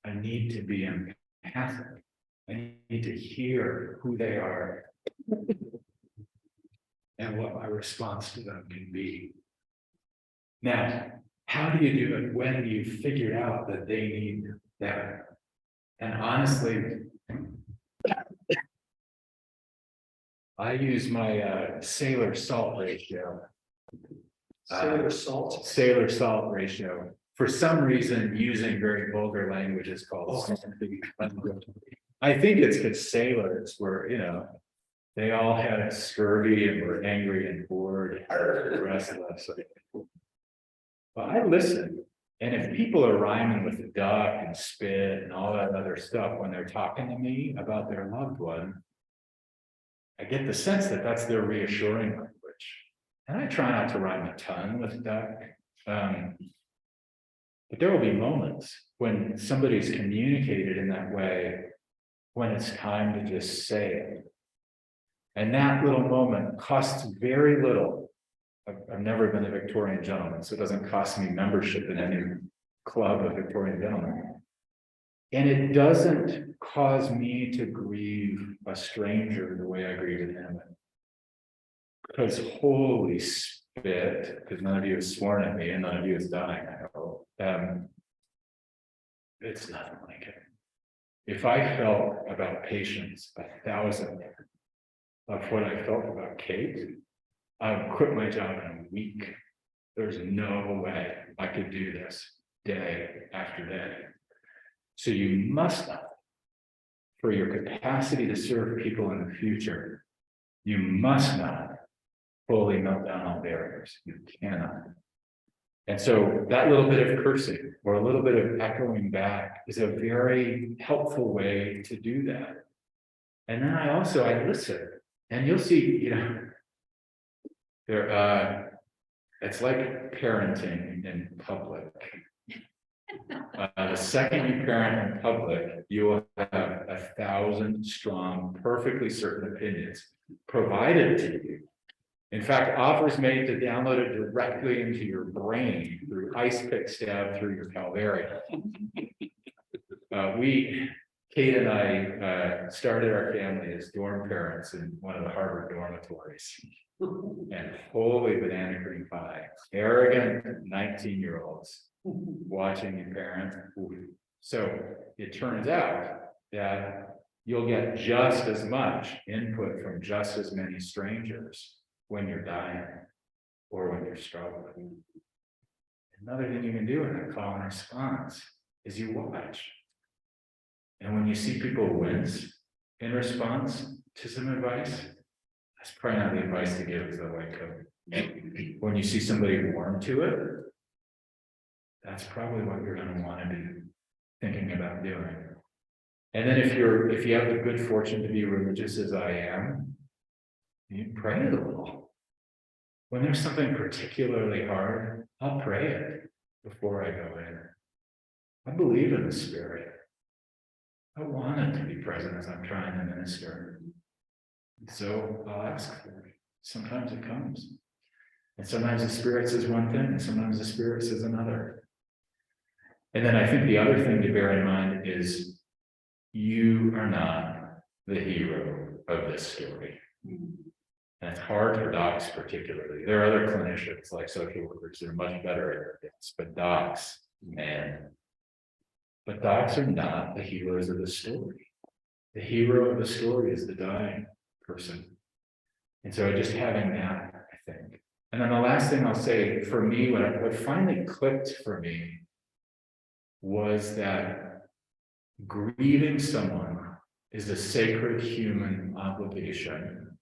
I need to be empathic. I need to hear who they are and what my response to them can be. Now, how do you do it when you figured out that they need that? And honestly, I use my Sailor salt ratio. Sailor salt. Sailor salt ratio. For some reason, using very vulgar language is called. I think it's because sailors were, they all had scurvy and were angry and bored. The rest of us. But I listen. And if people are rhyming with the duck and spit and all that other stuff when they're talking to me about their loved one, I get the sense that that's their reassuring language. And I try not to rhyme a ton with duck. But there will be moments when somebody's communicated in that way, when it's time to just say it. And that little moment costs very little. I've never been a Victorian gentleman, so it doesn't cost me membership in any club of Victorian gentlemen. And it doesn't cause me to grieve a stranger the way I grieved him. Because holy spit, because none of you have sworn at me and none of you is dying, I hope. It's nothing like it. If I felt about patients 1,000 of what I felt about Kate, I would quit my job in a week. There's no way I could do this day after day. So you must not, for your capacity to serve people in the future, you must not fully melt down all barriers. You cannot. And so that little bit of cursing or a little bit of echoing back is a very helpful way to do that. And then I listen, and you'll see, it's like parenting in public. The the second you parent in public, you will have 1,000 strong, perfectly certain opinions provided to you. In fact, offers made to download it directly into your brain through ice pick stab through your calvaria. Kate and I started our family as dorm parents in one of the Harvard dormitories. And holy banana cream pie, arrogant 19-year-olds watching you parent. So it turns out that you'll get just as much input from just as many strangers when you're dying or when you're struggling. Another thing you can do in a call and response is you watch. And when you see people wince in response to some advice, that's probably not the advice to give as the white coat. When you see somebody warm to it, that's probably what you're going to want to be thinking about doing. And then if you have the good fortune to be religious as I am, you pray a little. When there's something particularly hard, I'll pray it before I go in. I believe in the Spirit. I want it to be present as I'm trying to minister. So I'll ask for it. Sometimes it comes. And sometimes the Spirit says one thing, and sometimes the Spirit says another. And then I think the other thing to bear in mind is you are not the hero of this story. And it's hard for docs particularly. There are other clinicians like social workers that are much better at this, but docs, man. But docs are not the heroes of the story. The hero of the story is the dying person. And so just having that, I think. And then the last thing I'll say for me, what finally clicked for me was that grieving someone is a sacred human obligation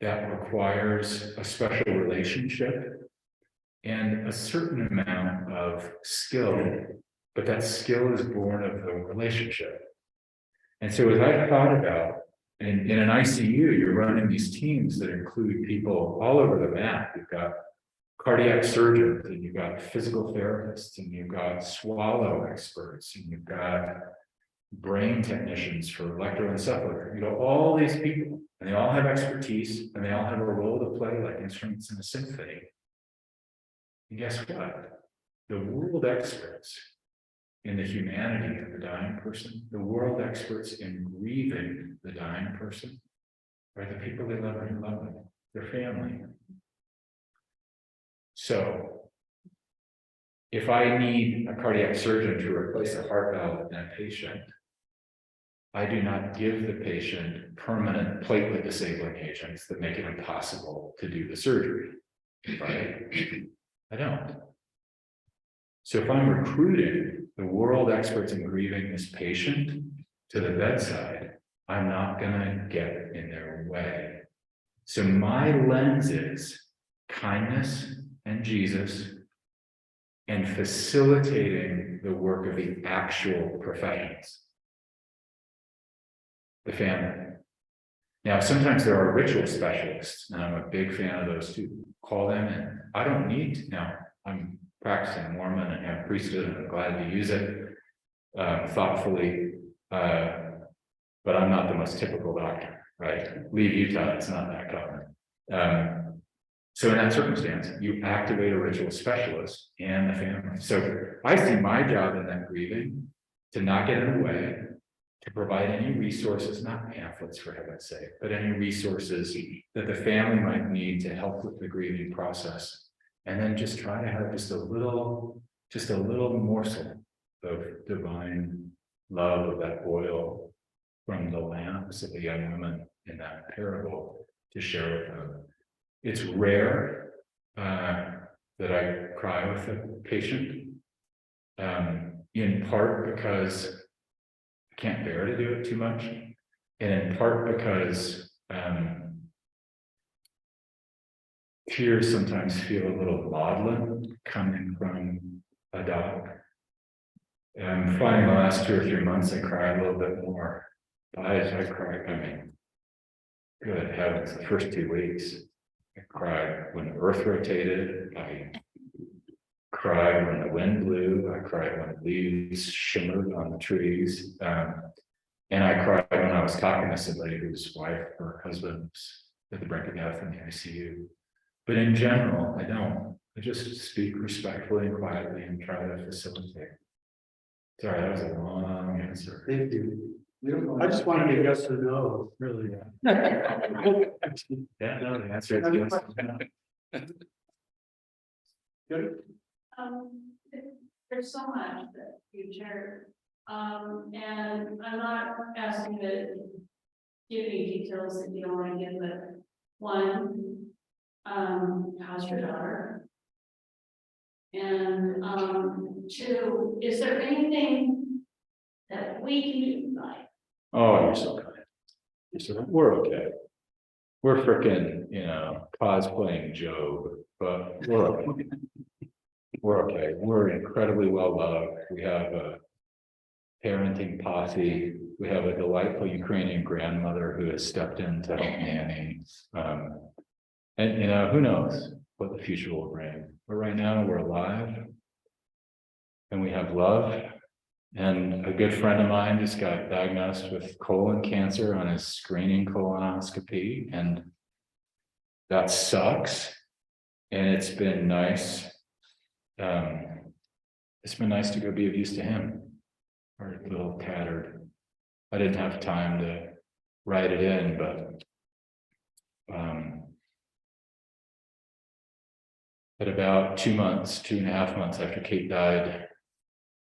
that requires a special relationship and a certain amount of skill, but that skill is born of the relationship. And so as I thought about, in an ICU, you're running these teams that include people all over the map. You've got cardiac surgeons, and you've got physical therapists, and you've got swallow experts, and you've got brain technicians for electroencephalography. You know, all these people, and they all have expertise, and they all have a role to play like instruments in a symphony. And guess what? The world experts in the humanity of the dying person, the world experts in grieving the dying person, are the people they love and love them, their family. So, if I need a cardiac surgeon to replace a heart valve in a patient, I do not give the patient permanent platelet disabling agents that make it impossible to do the surgery, right? I don't. So if I'm recruiting the world experts in grieving this patient to the bedside, I'm not going to get in their way. So my lens is kindness and Jesus and facilitating the work of the actual professions, the family. Now, sometimes there are ritual specialists, and I'm a big fan of those too. Call them in. I don't need to. Now, I'm practicing Mormon and have priesthood, and I'm glad to use it thoughtfully, but I'm not the most typical doctor, right? Leave Utah, it's not that common. So in that circumstance, you activate a ritual specialist and the family. So I see my job in that grieving to not get in the way, to provide any resources, not pamphlets for heaven's sake, but any resources that the family might need to help with the grieving process. And then just try to have just a little morsel of divine love, of that oil from the lamps of the young women in that parable to share with them. It's rare that I cry with a patient, in part because I can't bear to do it too much, and in part because tears sometimes feel a little maudlin coming from a doc. I'm finding the last 2 or 3 months I cry a little bit more. I cry, I mean, good heavens, the first 2 weeks. I cried when the earth rotated. I cried when the wind blew. I cried when the leaves shimmered on the trees. And I cried when I was talking to somebody whose wife or husband was at the brink of death in the ICU. But in general, I don't. I just speak respectfully and quietly and try to facilitate. Sorry, that was a long answer. Thank you. I just wanted a yes or no, really. Yeah, no, the answer is yes. Good. There's so much that you shared. And I'm not asking to give any details that you don't want to give, but one, how's your daughter? And two, is there anything that we can do, like? Oh, you're so kind. We're okay. We're freaking, cosplaying Job, but we're okay. We're okay. We're incredibly well loved. We have a parenting posse. We have a delightful Ukrainian grandmother who has stepped in to help nanny. And who knows what the future will bring. But right now we're alive and we have love. And a good friend of mine just got diagnosed with colon cancer on his screening colonoscopy, and that sucks. And it's been nice. It's been nice to go be of use to him. Or a little tattered. I didn't have time to write it in, but at about 2.5 months after Kate died,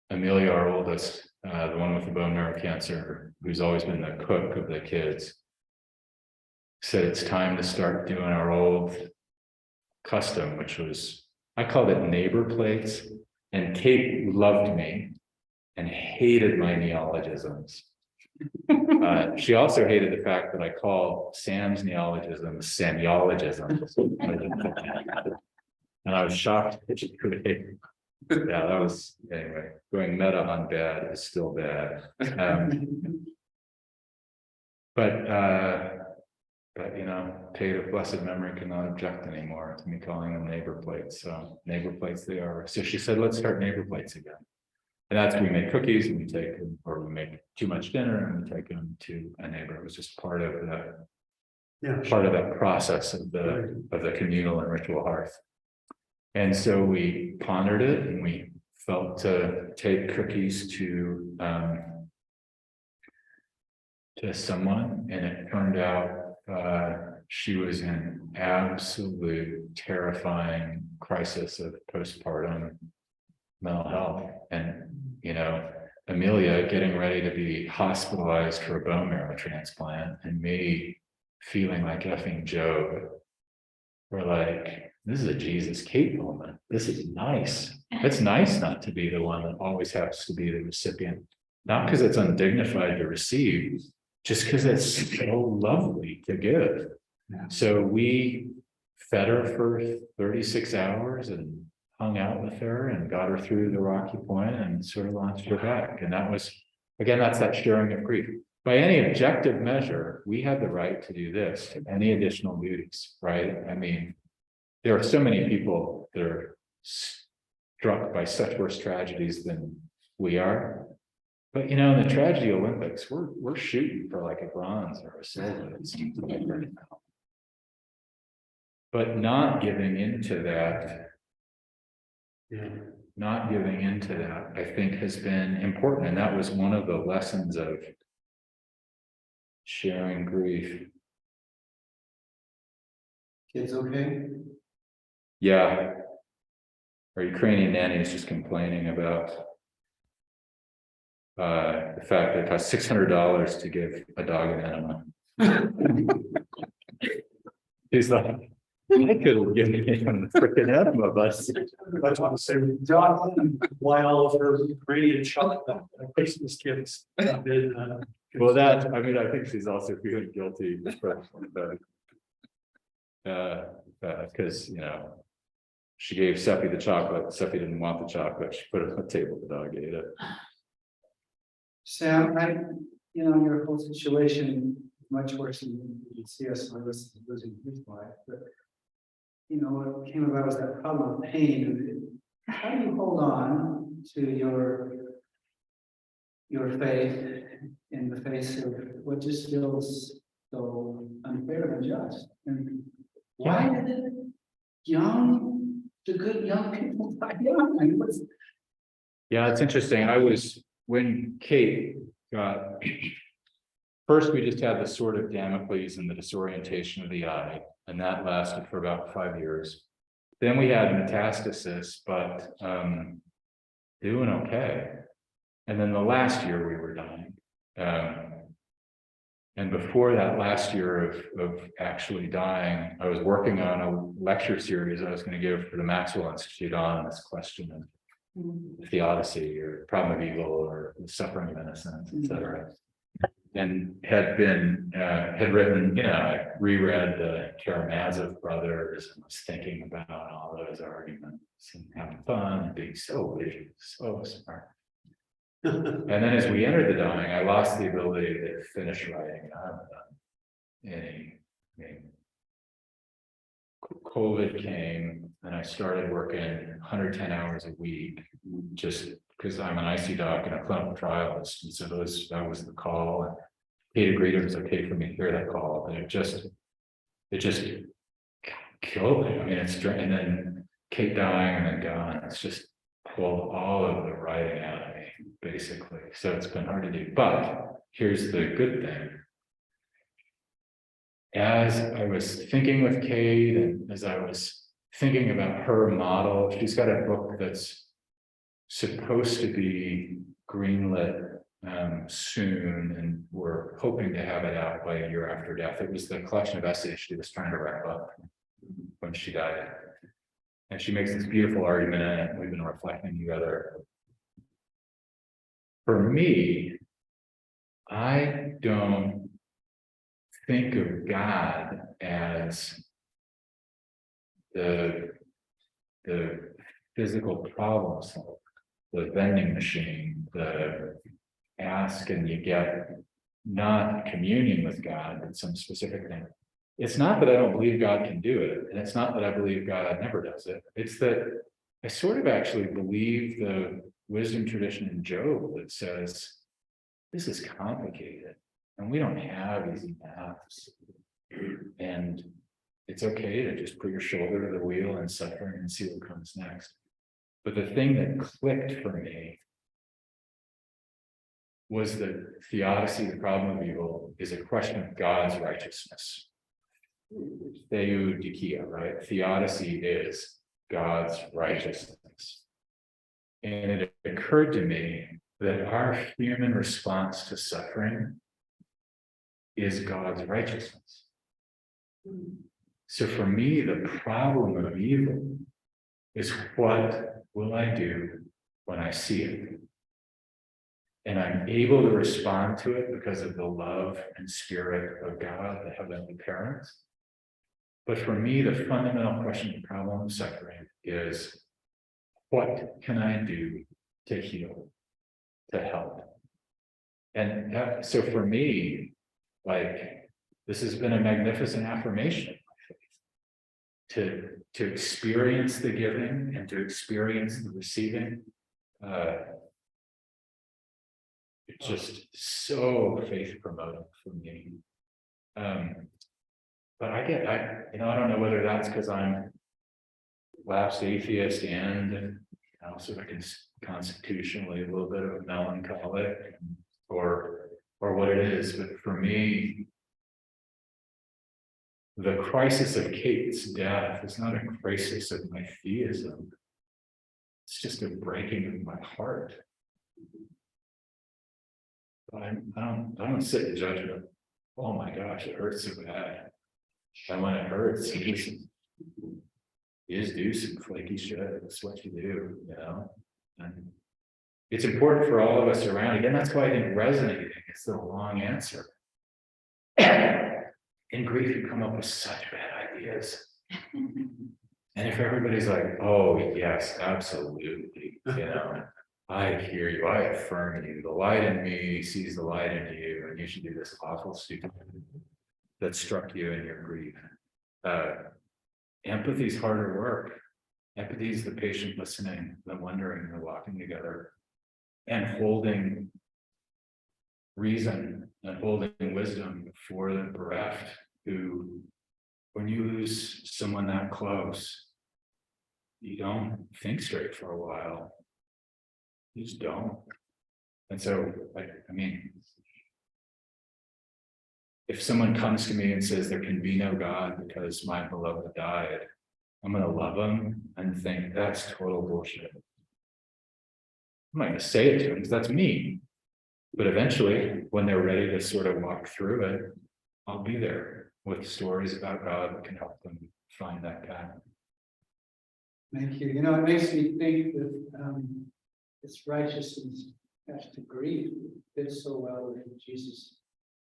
Amelia, our oldest, the one with the bone marrow cancer, who's always been the cook of the kids, said it's time to start doing our old custom, which was, I called it neighbor plates, and Kate loved me and hated my neologisms. She also hated the fact that I called Sam's neologisms Samuologisms. And I was shocked that she could hate. Yeah, that was, anyway, going meta on bad is still bad. But Kate of blessed memory cannot object anymore to me calling them neighbor plates. So neighbor plates they are. So she said, let's start neighbor plates again. And that's we make cookies and we take them, or we make too much dinner and we take them to a neighbor. It was just part of that process of the communal and ritual hearth. And so we pondered it and we felt to take cookies to someone, and it turned out she was in absolute terrifying crisis of postpartum mental health. And Amelia getting ready to be hospitalized for a bone marrow transplant, and me feeling like effing Job. We're like, this is a Jesus Kate moment. This is nice. It's nice not to be the one that always has to be the recipient. Not because it's undignified to receive, just because it's so lovely to give. Yeah. So we fed her for 36 hours and hung out with her and got her through the rocky point and sort of launched her back. And that was, again, that's that sharing of grief. By any objective measure, we had the right to do this, to any additional duties, right? I mean, there are so many people that are struck by such worse tragedies than we are. But in the tragedy Olympics, we're shooting for like a bronze or a silver. It seems like right now. But not giving into that. Yeah. Not giving into that, I think, has been important. And that was one of the lessons of sharing grief. Kids okay? Yeah. Our Ukrainian nanny is just complaining about the fact that it costs $600 to give a dog an enema. He's like, I could have given him a freaking enema, but I want to say, why all of her Ukrainian chocolate Christmas gifts have been. Well, that, I mean, I think she's also feeling guilty because, she gave Seppi the chocolate. Seppi didn't want the chocolate. She put it on the table. The dog ate it. Sam, your whole situation much worse than you see us when losing his wife, but what came about was that problem of pain, and how do you hold on to your faith in the face of what just feels so unfair and unjust? And why did the good young people die young? I mean, Yeah, it's interesting. When Kate got. First, we just had the sword of Damocles and the disorientation of the eye, and that lasted for about 5 years. Then we had metastasis, but doing okay. And then the last year we were dying. And before that last year of actually dying, I was working on a lecture series I was going to give for the Maxwell Institute on this question of theodicy or problem of evil or the suffering of innocence, etc. And had written, I reread the Karamazov brothers and was thinking about all those arguments and having fun and being so visual, so smart. And then as we entered the dying, I lost the ability to finish writing. COVID came and I started working 110 hours a week, just because I'm an IC doc and a clinical trialist. And so that was the call. And Kate agreed it was okay for me to hear that call, but it just killed me. I mean, and then Kate dying and then gone. It's just pulled all of the writing out of me, basically. So it's been hard to do. But here's the good thing. As I was thinking with Kate and as I was thinking about her model, she's got a book that's supposed to be greenlit soon, and we're hoping to have it out by a year after death. It was the collection of essays she was trying to wrap up when she died. And she makes this beautiful argument in it. We've been reflecting together. For me, I don't think of God as the physical problem solver, the vending machine, the ask and you get, not communion with God, but some specific thing. It's not that I don't believe God can do it, and it's not that I believe God never does it. It's that I sort of actually believe the wisdom tradition in Job that says this is complicated and we don't have easy maths, and it's okay to just put your shoulder to the wheel and suffer and see what comes next. But the thing that clicked for me was that theodicy, the problem of evil, is a question of God's righteousness. Theodikia, right? Theodicy is God's righteousness. And it occurred to me that our human response to suffering is God's righteousness. So for me, the problem of evil is what will I do when I see it? And I'm able to respond to it because of the love and spirit of God, the heavenly parents. But for me, the fundamental question of problem of suffering is, what can I do to heal, to help? And so for me, this has been a magnificent affirmation of my faith. To experience the giving and to experience the receiving. It's just so faith promoting for me. But I don't know whether that's because I'm lapsed atheist and also constitutionally a little bit of a melancholic, or what it is. But for me, the crisis of Kate's death is not a crisis of my theism. It's just a breaking of my heart. But I don't sit and judge it. Oh my gosh, it hurts so bad. And when it hurts, you just do some flaky shit. That's what you do, And it's important for all of us around. Again, that's why I think resonating is the long answer. In grief, you come up with such bad ideas. And if everybody's like, oh yes, absolutely, I hear you, I affirm you, the light in me sees the light in you, and you should do this awful stupid thing that struck you in your grief. Empathy is harder work. Empathy is the patient listening, the wondering, the walking together, and holding reason and holding wisdom for the bereft who, when you lose someone that close, you don't think straight for a while. You just don't. And so, I mean, if someone comes to me and says there can be no God because my beloved died, I'm going to love them and think that's total bullshit. I'm not going to say it to them because that's me. But eventually, when they're ready to sort of walk through it, I'll be there with stories about God that can help them find that path. Thank you. You know, it makes me think that this righteousness has to grieve fits so well with Jesus.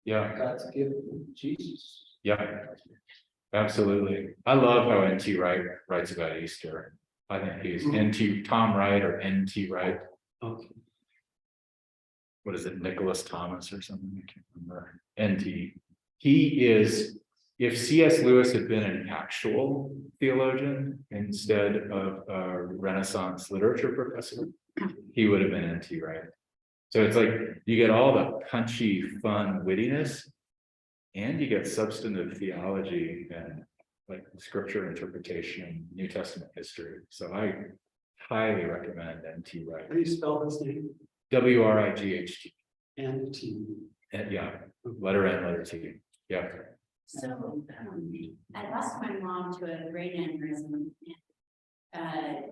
Yeah, God's gift of Jesus. yeah, absolutely. I love how N.T. Wright writes about Easter. I think he's N.T. Tom Wright or N.T. Wright. Okay. What is it, Nicholas Thomas or something? I can't remember. N.T. He is, if C.S. Lewis had been an actual theologian instead of a Renaissance literature professor, he would have been N.T. Wright. So it's like you get all the punchy, fun wittiness, and you get substantive theology and like scripture interpretation, New Testament history. So I highly recommend N.T. Wright. How do you spell his name? W-R-I-G-H-T. And T. And yeah, letter N, letter T. Yeah. So, I lost my mom to a brain aneurysm.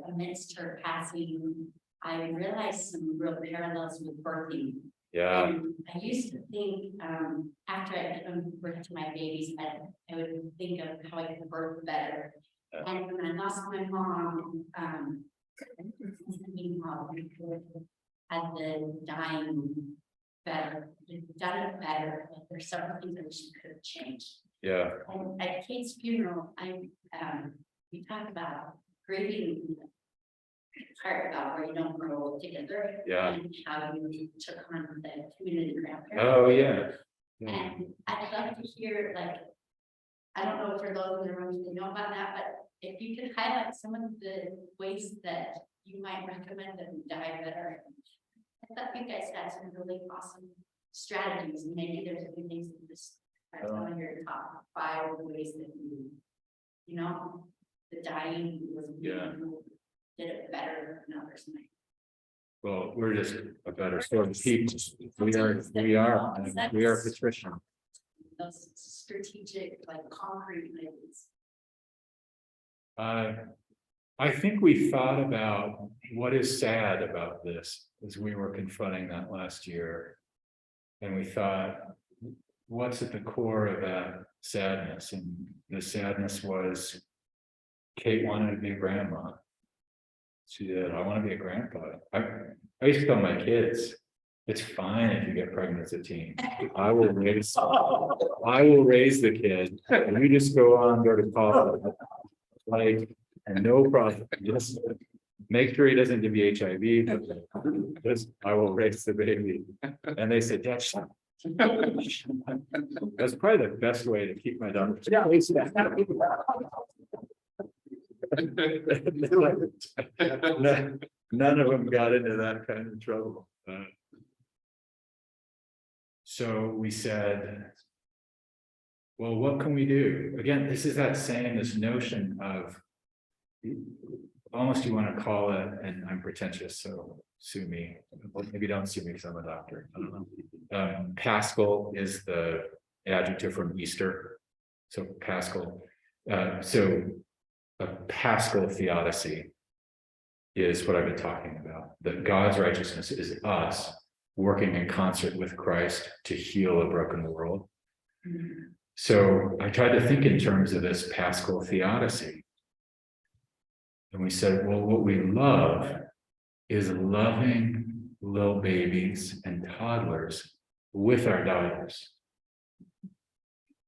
Amidst her passing, I realized some real parallels with birthing. Yeah. And I used to think, after I gave birth to my babies, that I would think of how I could birth better. And when I lost my mom, thinking how we could have the dying better, done it better. Like there's several things that she could have changed. Yeah. And at Kate's funeral, we talked about grieving the part about where you don't grow together. Yeah. And how you took on the community grandparents. Oh, yeah. Yeah. And I'd love to hear, like, I don't know if for those in the room who know about that, but if you could highlight some of the ways that you might recommend that we die better. I thought you guys had some really awesome strategies, and maybe there's a few things that just are on your top 5 ways that you know, the dying was did it better than others might. Well, we're just a better sort of people. We are patrician. Those strategic, like concrete ways. I think we thought about what is sad about this as we were confronting that last year. And we thought, what's at the core of that sadness? And the sadness was Kate wanted to be a grandma. She did. I want to be a grandpa. I used to tell my kids, it's fine if you get pregnant as a teen. I will raise the kid, and you just go on, go to college. Like, and no problem. Just make sure he doesn't give you HIV. But just, I will raise the baby. And they said, Dad, shut up. That's probably the best way to keep my daughter. None of them got into that kind of trouble. So we said, well, what can we do? Again, this is that saying, this notion of almost you want to call it, and I'm pretentious, so sue me. Well, maybe don't sue me because I'm a doctor. I don't know. Paschal is the adjective from Easter. So Paschal. So a Paschal theodicy is what I've been talking about. That God's righteousness is us working in concert with Christ to heal a broken world. So I tried to think in terms of this Paschal theodicy. And we said, well, what we love is loving little babies and toddlers with our daughters.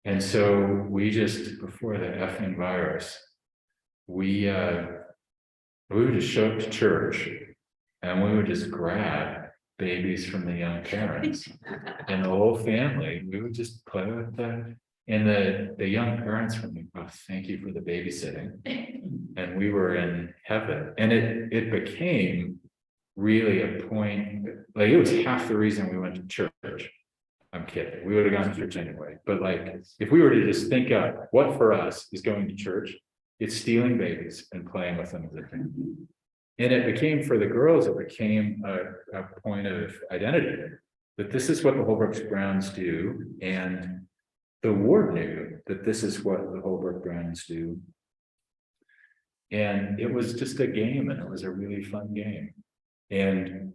And so we just, before the effing virus, we would just show up to church and we would just grab babies from the young parents and the whole family. We would just play with them. And the young parents from me, oh, thank you for the babysitting. and we were in heaven. And it became really a point, like it was half the reason we went to church. I'm kidding, we would have gone to church anyway, but like, if we were to just think of what for us is going to church, it's stealing babies and playing with them as a family. And it became, for the girls, it became a point of identity, that this is what the Holbrook Browns do, and the ward knew that this is what the Holbrook Browns do. And it was just a game, and it was a really fun game. And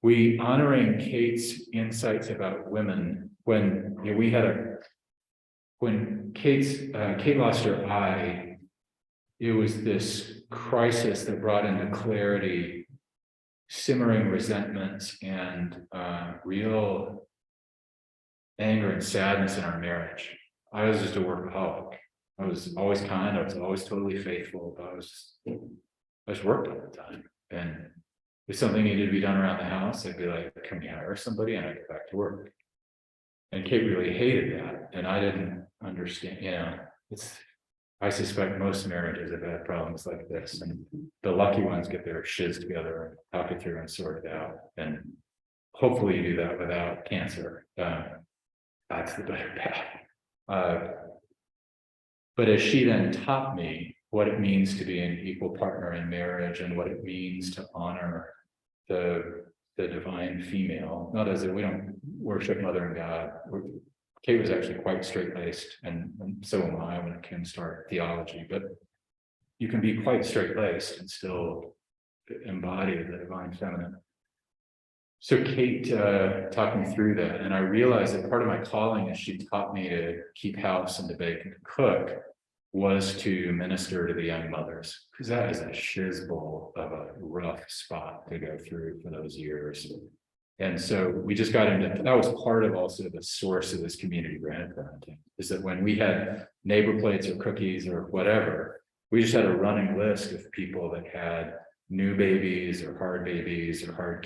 we honoring Kate's insights about women when we had when Kate lost her eye, it was this crisis that brought into clarity simmering resentments and real anger and sadness in our marriage. I was just a workaholic. I was always kind, I was always totally faithful, but I was worked all the time. And if something needed to be done around the house, I'd be like, can we hire somebody? And I'd get back to work. And Kate really hated that. And I didn't understand, I suspect most marriages have had problems like this. And the lucky ones get their shiz together, talk it through and sort it out. And hopefully you do that without cancer. That's the better path. But as she then taught me what it means to be an equal partner in marriage and what it means to honor the divine female, not as if we don't worship Mother and God. Kate was actually quite straight-laced, and so am I when it comes to our theology, but you can be quite straight-laced and still embody the divine feminine. So Kate taught me through that, and I realized that part of my calling as she taught me to keep house and to bake and to cook was to minister to the young mothers, because that is a shiz bowl of a rough spot to go through for those years. And so we just got into, that was part of also the source of this community grandparenting, is that when we had neighbor plates or cookies or whatever, we just had a running list of people that had new babies or hard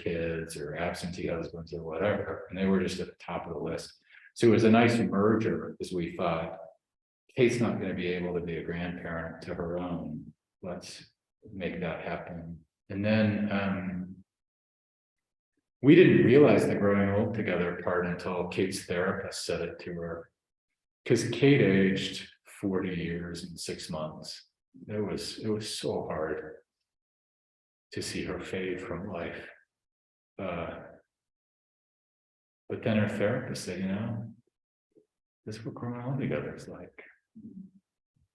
kids or absentee husbands or whatever. And they were just at the top of the list. So it was a nice merger, as we thought. Kate's not going to be able to be a grandparent to her own. Let's make that happen. And then we didn't realize the growing old together part until Kate's therapist said it to her. Because Kate aged 40 years and 6 months. It was so hard to see her fade from life. But then her therapist said, this is what growing old together is like.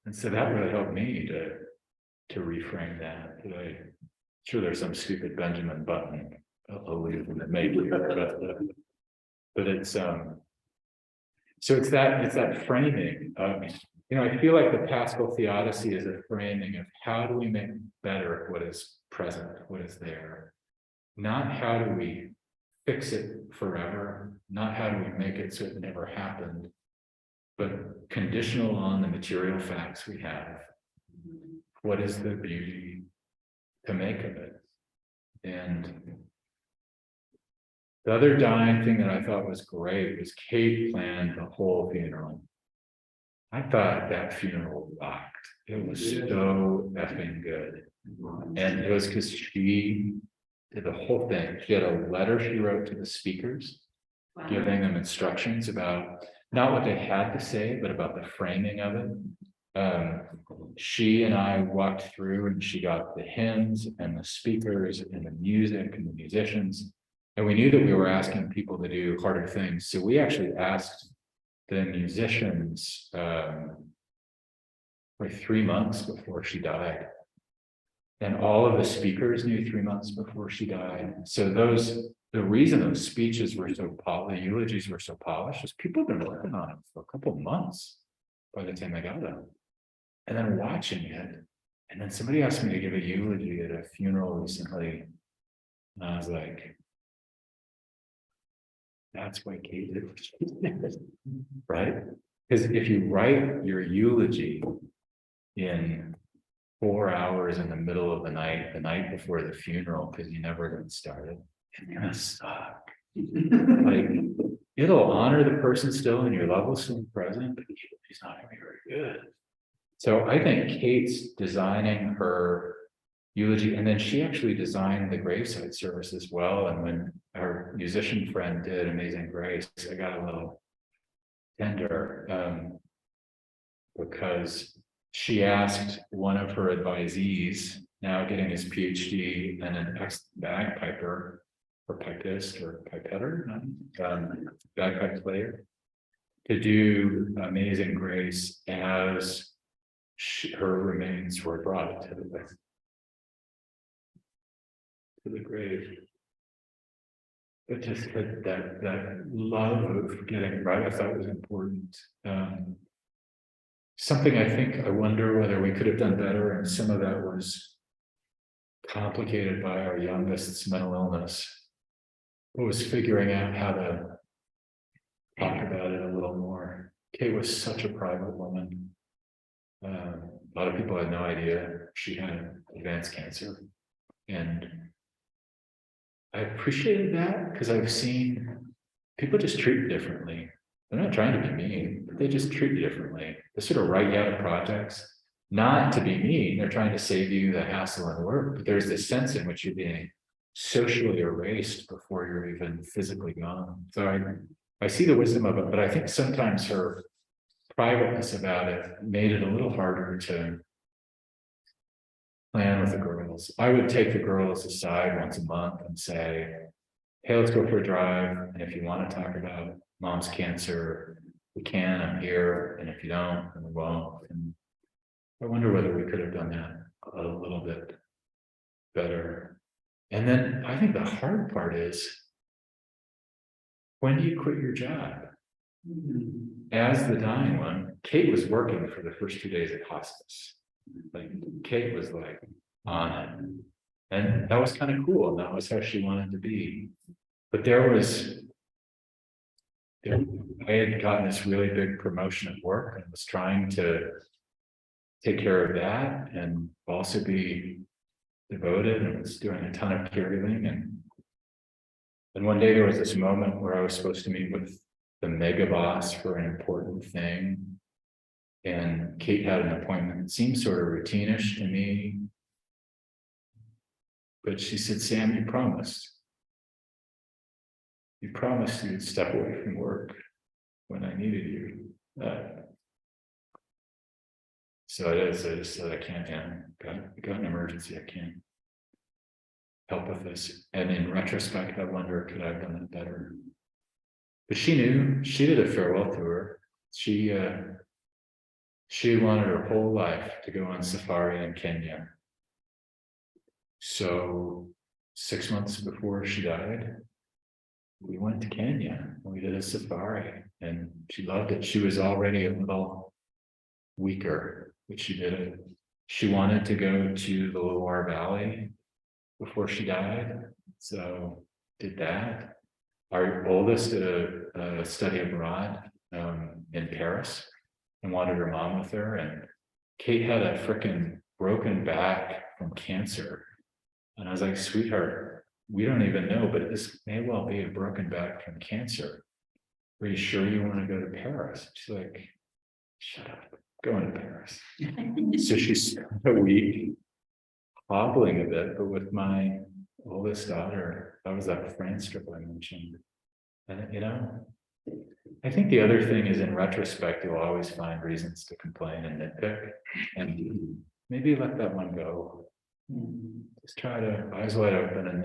And so that really helped me to reframe that. Sure, there's some stupid Benjamin Button illusion that made me, but it's so it's that framing of, I feel like the Paschal Theodicy is a framing of how do we make better what is present, what is there, not how do we fix it forever, not how do we make it so it never happened, but conditional on the material facts we have. What is the beauty to make of it? And the other dying thing that I thought was great was Kate planned the whole funeral. I thought that funeral rocked. It was so effing good. And it was because she did the whole thing. She had a letter she wrote to the speakers, giving them instructions about not what they had to say, but about the framing of it. She and I walked through and she got the hymns and the speakers and the music and the musicians. And we knew that we were asking people to do harder things. So we actually asked the musicians like 3 months before she died. And all of the speakers knew 3 months before she died. So the reason those speeches were so the eulogies were so polished is people have been working on it for a couple of months by the time they got them. And then watching it, and then somebody asked me to give a eulogy at a funeral recently. And I was like, that's why Kate did what she did, right? Because if you write your eulogy in 4 hours in the middle of the night before the funeral, because you never got started, it's gonna suck. Like, it'll honor the person still and your love will still be present, but she's not gonna be very good. So I think Kate's designing her eulogy, and then she actually designed the graveside service as well. And when our musician friend did Amazing Grace, I got a little tender, because she asked one of her advisees, now getting his PhD and an ex-bagpiper or pipist or pipetter, bagpipe player, to do Amazing Grace as her remains were brought to the grave. But just that love of getting it right, I thought was important. Something I wonder whether we could have done better, and some of that was complicated by our youngest's mental illness. It was figuring out how to talk about it a little more. Kate was such a private woman. A lot of people had no idea she had advanced cancer. And I appreciated that because I've seen people just treat you differently. They're not trying to be mean, but they just treat you differently. They sort of write you out of projects, not to be mean. They're trying to save you the hassle and work, but there's this sense in which you're being socially erased before you're even physically gone. So I see the wisdom of it, but I think sometimes her privateness about it made it a little harder to plan with the girls. I would take the girls aside once a month and say, hey, let's go for a drive. And if you want to talk about mom's cancer, we can, I'm here. And if you don't, then we won't. And I wonder whether we could have done that a little bit better. And then I think the hard part is, when do you quit your job? As the dying one, Kate was working for the first 2 days of hospice. Like Kate was like on it. And that was kind of cool. And that was how she wanted to be. But I had gotten this really big promotion at work and was trying to take care of that and also be devoted, and was doing a ton of caregiving. And one day there was this moment where I was supposed to meet with the mega boss for an important thing. And Kate had an appointment that seemed sort of routinish to me. But she said, Sam, you promised you'd step away from work when I needed you. So I just said, I can't, got an emergency, I can't help with this. And in retrospect, I wonder, could I have done it better? But she knew. She did a farewell tour. She wanted her whole life to go on safari in Kenya. So 6 months before she died, we went to Kenya and we did a safari, and she loved it. She was already a little weaker, but she did it. She wanted to go to the Loire Valley before she died, so did that. Our oldest did a study abroad in Paris and wanted her mom with her. And Kate had a freaking broken back from cancer. And I was like, sweetheart, we don't even know, but this may well be a broken back from cancer. Are you sure you want to go to Paris? She's like, shut up, going to Paris. So she spent a week hobbling a bit, but with my oldest daughter. That was that France trip I mentioned. And I think the other thing is, in retrospect, you'll always find reasons to complain and nitpick, and maybe let that one go. Just try to eyes wide open, and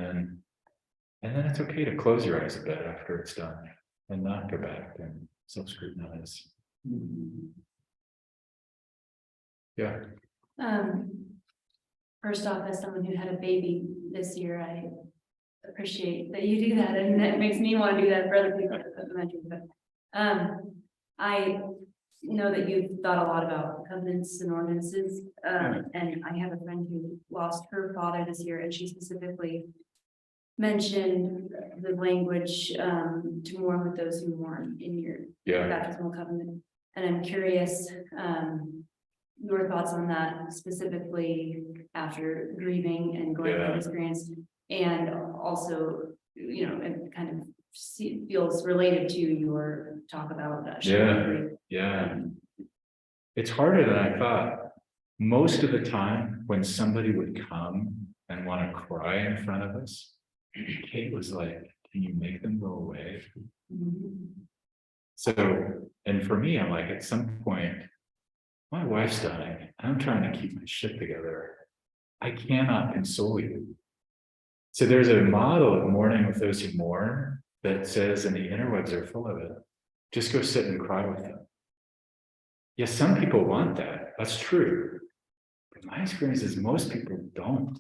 then it's okay to close your eyes a bit after it's done and not go back and self-scrutinize. Yeah. First off, as someone who had a baby this year, I appreciate that you do that, and that makes me want to do that for other people. But I know that you've thought a lot about covenants and ordinances, and I have a friend who lost her father this year, and she specifically mentioned the language to mourn with those who mourn in your baptismal covenant. And I'm curious your thoughts on that, specifically after grieving and going through the experience, and also, it kind of feels related to your talk about that. Yeah. It's harder than I thought. most of the time when somebody would come and want to cry in front of us, Kate was like, can you make them go away? So, and for me, I'm like, at some point, my wife's dying. I'm trying to keep my shit together. I cannot console you. So there's a model of mourning with those who mourn that says, and the interwebs are full of it, just go sit and cry with them. Yes, some people want that. That's true. But my experience is most people don't.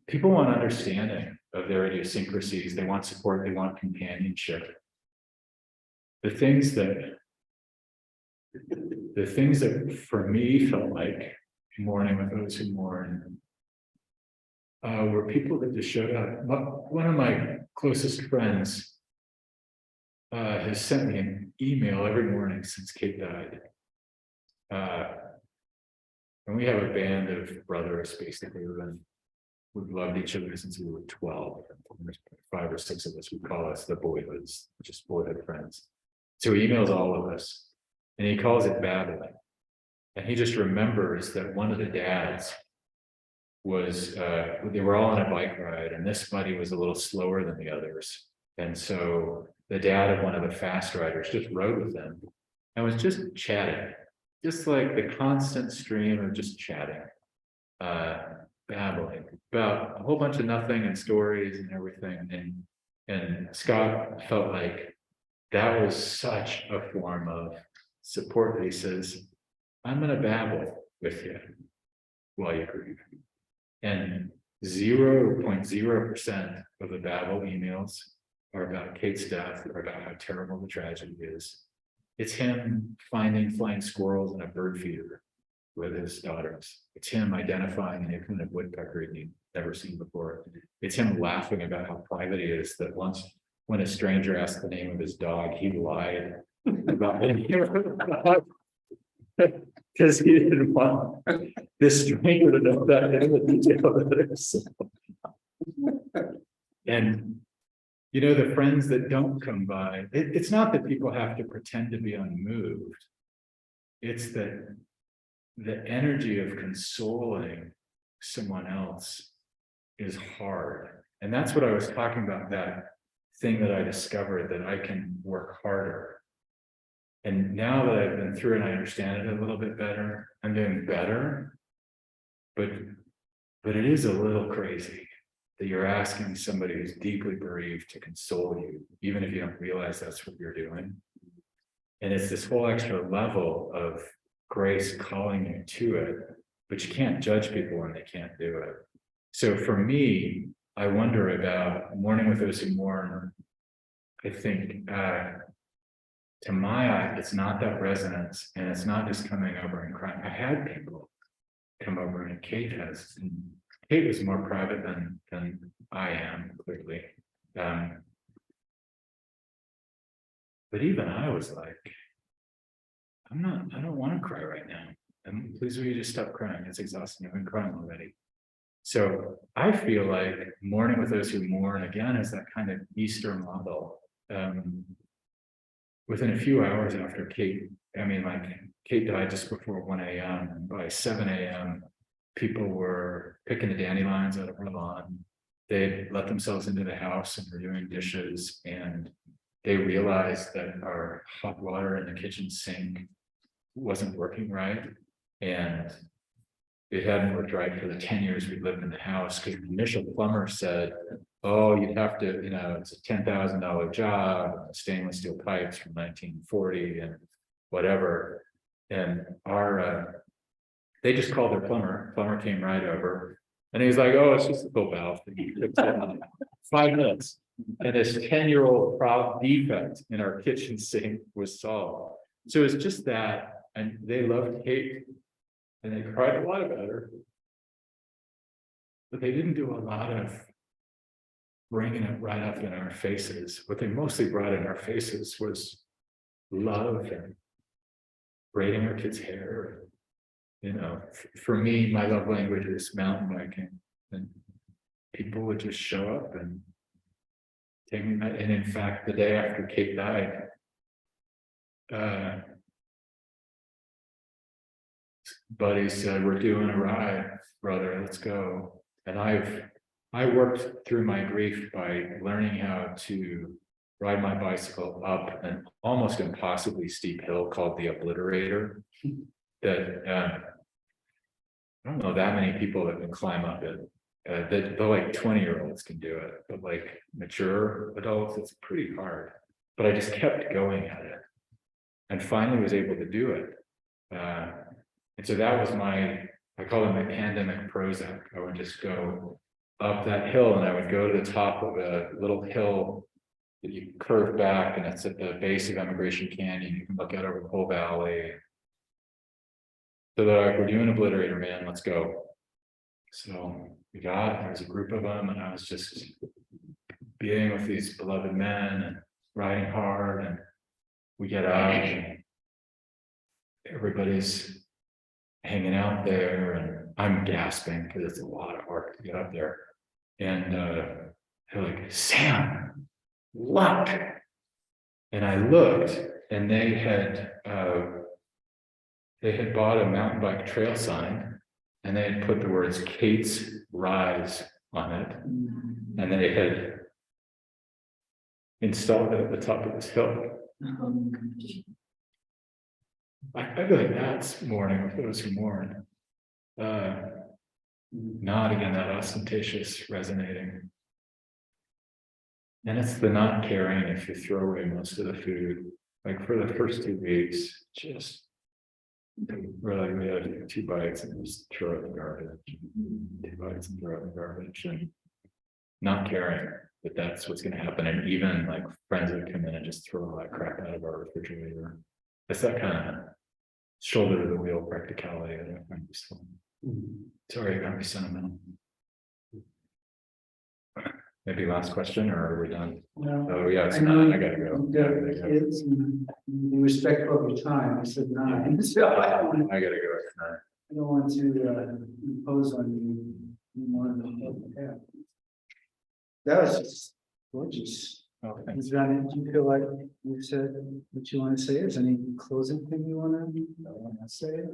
People want understanding of their idiosyncrasies. They want support. They want companionship. The things that for me felt like mourning with those who mourn were people that just showed up. One of my closest friends has sent me an email every morning since Kate died. And we have a band of brothers, basically, we've loved each other since we were 12. There's 5 or 6 of us, we call us the boyhoods, just boyhood friends. So he emails all of us, and he calls it babbling. And he just remembers that one of the dads was, they were all on a bike ride, and this buddy was a little slower than the others. And so the dad of one of the fast riders just rode with them and was just chatting, just like the constant stream of just chatting, babbling about a whole bunch of nothing and stories and everything. And Scott felt like that was such a form of support. He says, I'm going to babble with you while you grieve. And 0.0% of the babble emails are about Kate's death or about how terrible the tragedy is. It's him finding flying squirrels in a bird feeder with his daughters. It's him identifying an kind of woodpecker he'd never seen before. It's him laughing about how private he is, that once when a stranger asked the name of his dog, he lied about it. Because he didn't want this stranger to know that in the detail of it. And you know, the friends that don't come by, it's not that people have to pretend to be unmoved. It's that the energy of consoling someone else is hard. And that's what I was talking about, that thing that I discovered, that I can work harder. And now that I've been through and I understand it a little bit better, I'm doing better. But it is a little crazy that you're asking somebody who's deeply bereaved to console you, even if you don't realize that's what you're doing. And it's this whole extra level of grace calling you to it, but you can't judge people when they can't do it. So for me, I wonder about mourning with those who mourn. I think to my eye, it's not that resonance, and it's not just coming over and crying. I had people come over, and Kate has, and Kate was more private than I am, clearly. But even I was like, I don't want to cry right now. And please will you just stop crying? It's exhausting. I've been crying already. So I feel like mourning with those who mourn, again, is that kind of Easter model. Within a few hours after Kate, Kate died just before 1 a.m. By 7 a.m., people were picking the dandelions out of her lawn. They'd let themselves into the house and were doing dishes, and they realized that our hot water in the kitchen sink wasn't working right. And it hadn't worked right for the 10 years we lived in the house, because the initial plumber said, oh, you'd have to, it's a $10,000 job, stainless steel pipes from 1940 and whatever. And they just called their plumber came right over, and he was like, oh, it's just a little valve thing. 5 minutes. And this 10-year-old defect in our kitchen sink was solved. So it's just that, and they loved Kate, and they cried a lot about her, but they didn't do a lot of bringing it right up in our faces. What they mostly brought in our faces was love and braiding our kids' hair. For me, my love language is mountain biking, and people would just show up and take me. And in fact, the day after Kate died, buddy said, "We're doing a ride, brother, let's go." And I worked through my grief by learning how to ride my bicycle up an almost impossibly steep hill called the Obliterator. That I don't know that many people that can climb up it. The like 20-year-olds can do it, but like mature adults, it's pretty hard. But I just kept going at it, and finally was able to do it. And so that was I call it my pandemic Prozac. I would just go up that hill, and I would go to the top of a little hill that you curve back, and it's at the base of Emigration Canyon. You can look out over the whole valley. So they're like, "We're doing Obliterator, man, let's go." So there was a group of them, and I was just being with these beloved men and riding hard, and we get out and everybody's hanging out there, and I'm gasping because it's a lot of work to get up there. And they're like, "Sam, look." And I looked, and they had bought a mountain bike trail sign, and they had put the words "Kate's Rise" on it, and they had installed it at the top of this hill. I feel like that's mourning with those who mourn. Not again that ostentatious resonating. And it's the not caring if you throw away most of the food. Like for the first 2 weeks, just really we had 2 bites and just throw it in the garbage. 2 bites and throw it in the garbage, and not caring that that's what's going to happen. And even like friends would come in and just throw all that crap out of our refrigerator. It's that kind of shoulder to the wheel practicality that I find useful. Sorry, I got me sentimental. Maybe last question, or are we done? No. Oh yeah, it's 9. I gotta go. It's be respectful of your time. I said 9. So I don't I gotta go at 9. want to impose on you more than you have. That was just gorgeous. Okay. Is there any, do you feel like you said what you want to say? Is there any closing thing you want to say?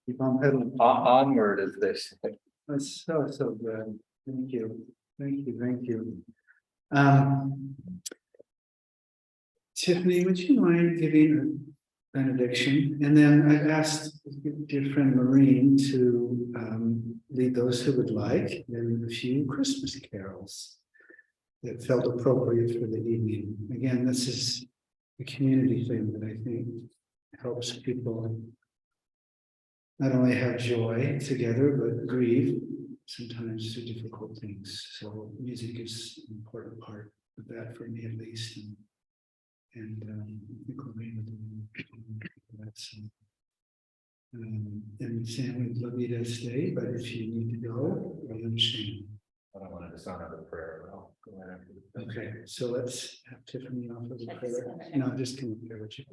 Keep on pedaling. Onward, as they say. That's so good. Thank you. Thank you. Tiffany, would you mind giving a benediction? And then I've asked dear friend Maureen to lead those who would like, and a few Christmas carols that felt appropriate for the evening. Again, this is a community thing that I think helps people not only have joy together, but grieve sometimes through difficult things. So music is an important part of that for me, at least. And I think Maureen would do that. So, and Sam, we'd love you to stay, but if you need to go, I understand. I don't want to dishonor the prayer, but I'll go ahead after the. Okay, so let's have Tiffany offer the prayer. No, just come up there with you.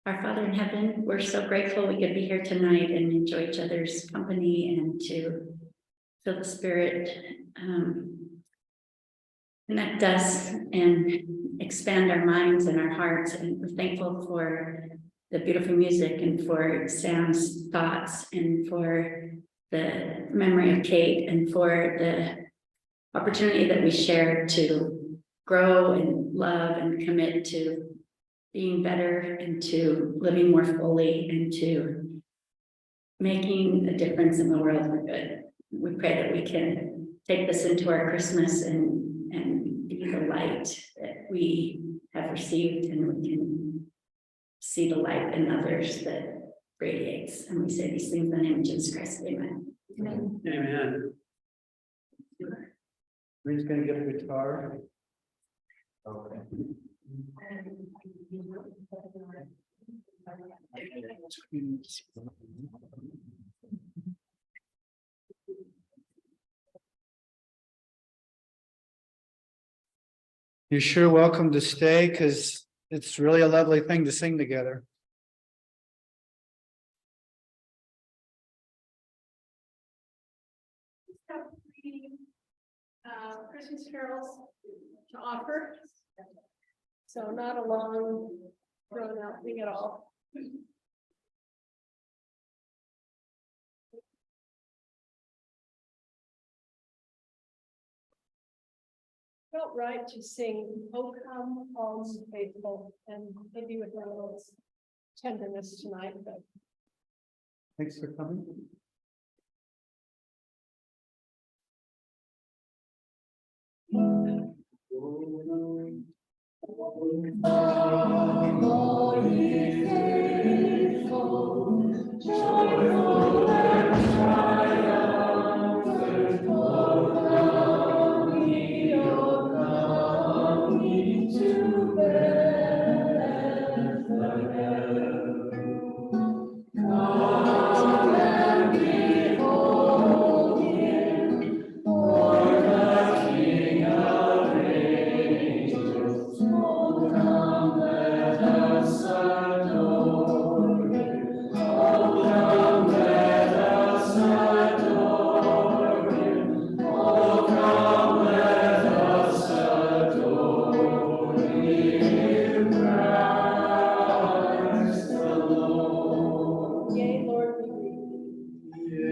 Our Father in heaven, we're so grateful we could be here tonight and enjoy each other's company and to feel the Spirit connect us and expand our minds and our hearts. And we're thankful for the beautiful music and for Sam's thoughts and for the memory of Kate and for the opportunity that we shared to grow and love and commit to being better and to living more fully and to making a difference in the world for good. We pray that we can take this into our Christmas and be the light that we have received, and we can see the light in others that radiates. And we say these things in the name of Jesus Christ. Amen. Amen. Amen. We're just gonna get a guitar. Okay. You're sure welcome to stay, because it's really a lovely thing to sing together. Christmas carols to offer. So not a long, drawn out thing at all. Felt right to sing, "Oh Come All Ye Faithful," and maybe with a little tenderness tonight, but Thanks for coming.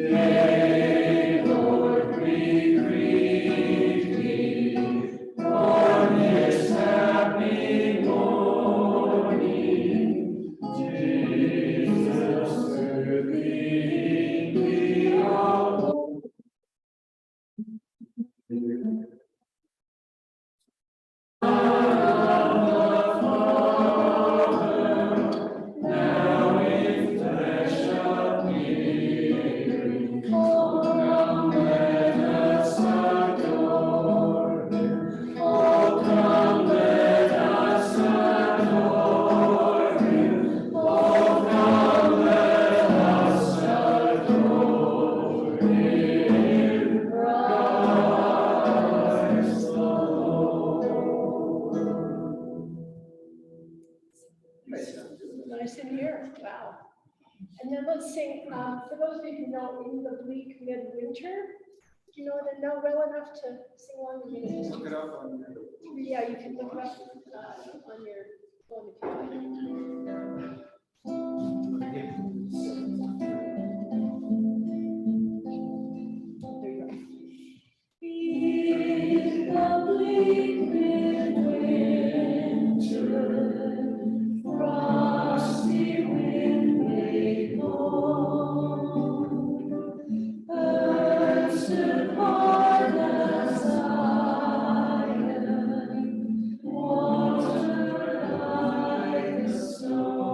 yea, Lord, we greet thee. Nice in here, wow. And then let's sing, for those of you who know In the Bleak Midwinter, do you know well enough to sing along with me? Look it up on. Yeah, you can look it up on your phone if you like. There you go. Water like the stone.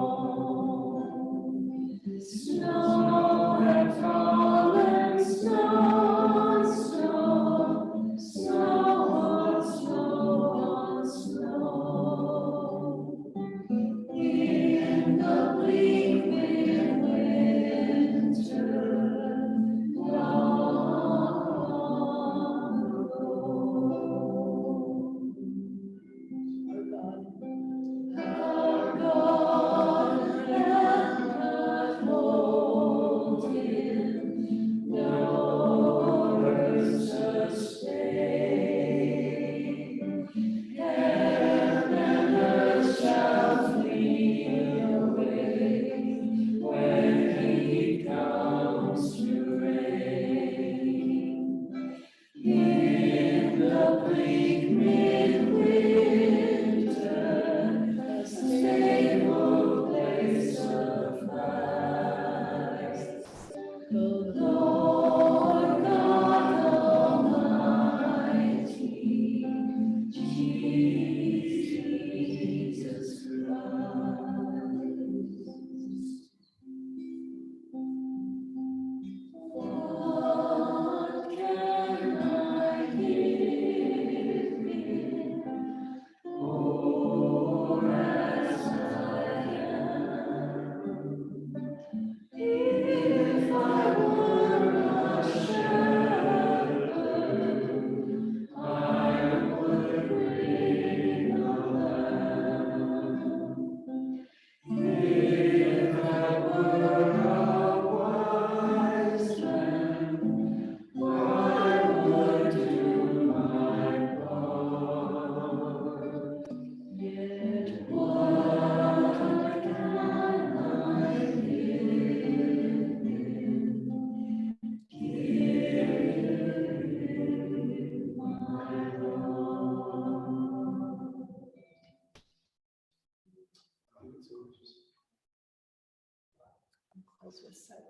Goes with 7.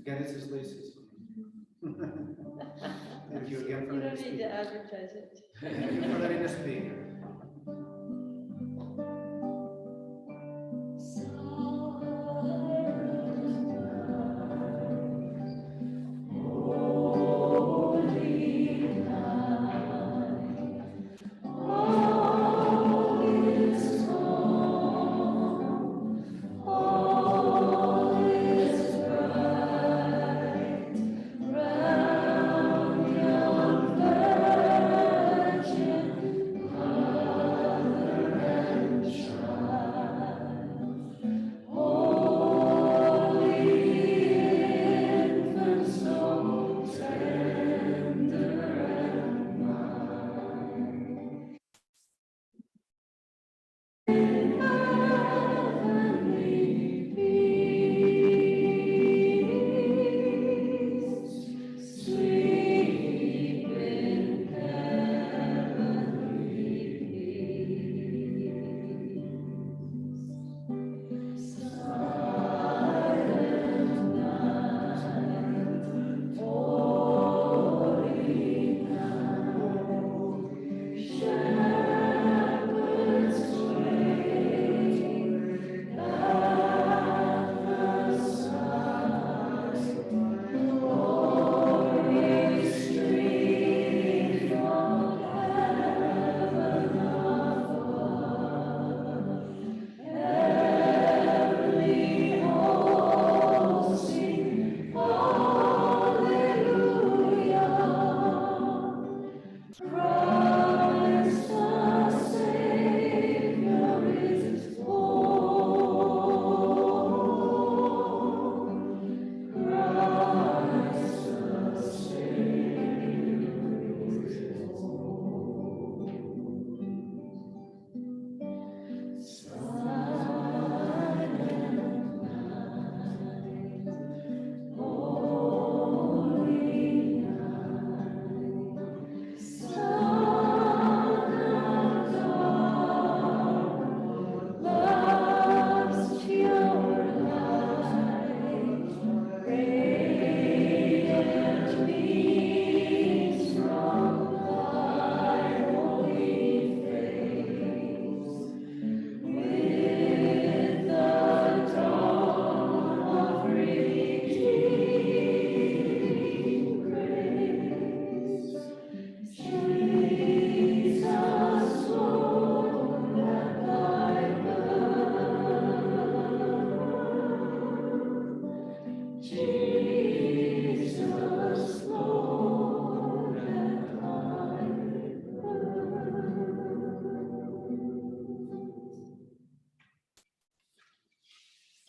Again, this is Lisa's. Thank you again for You letting don't us need speak. to advertise it. Thank you for letting us speak.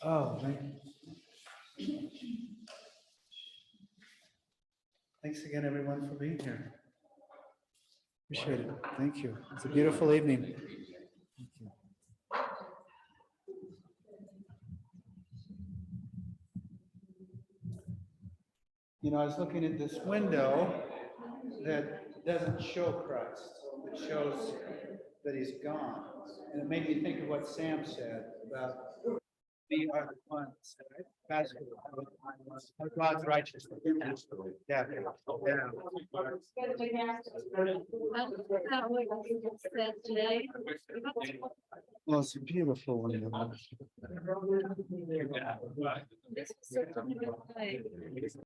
Oh, thanks again, everyone, for being here. Appreciate it. Thank you. It's a beautiful evening. Thank you. You know, I was looking at this window that doesn't show Christ. It shows that he's gone. And it made me think of what Sam said about we are the ones, right? That's God's righteousness. Yeah. Yeah. Well, it's a beautiful one.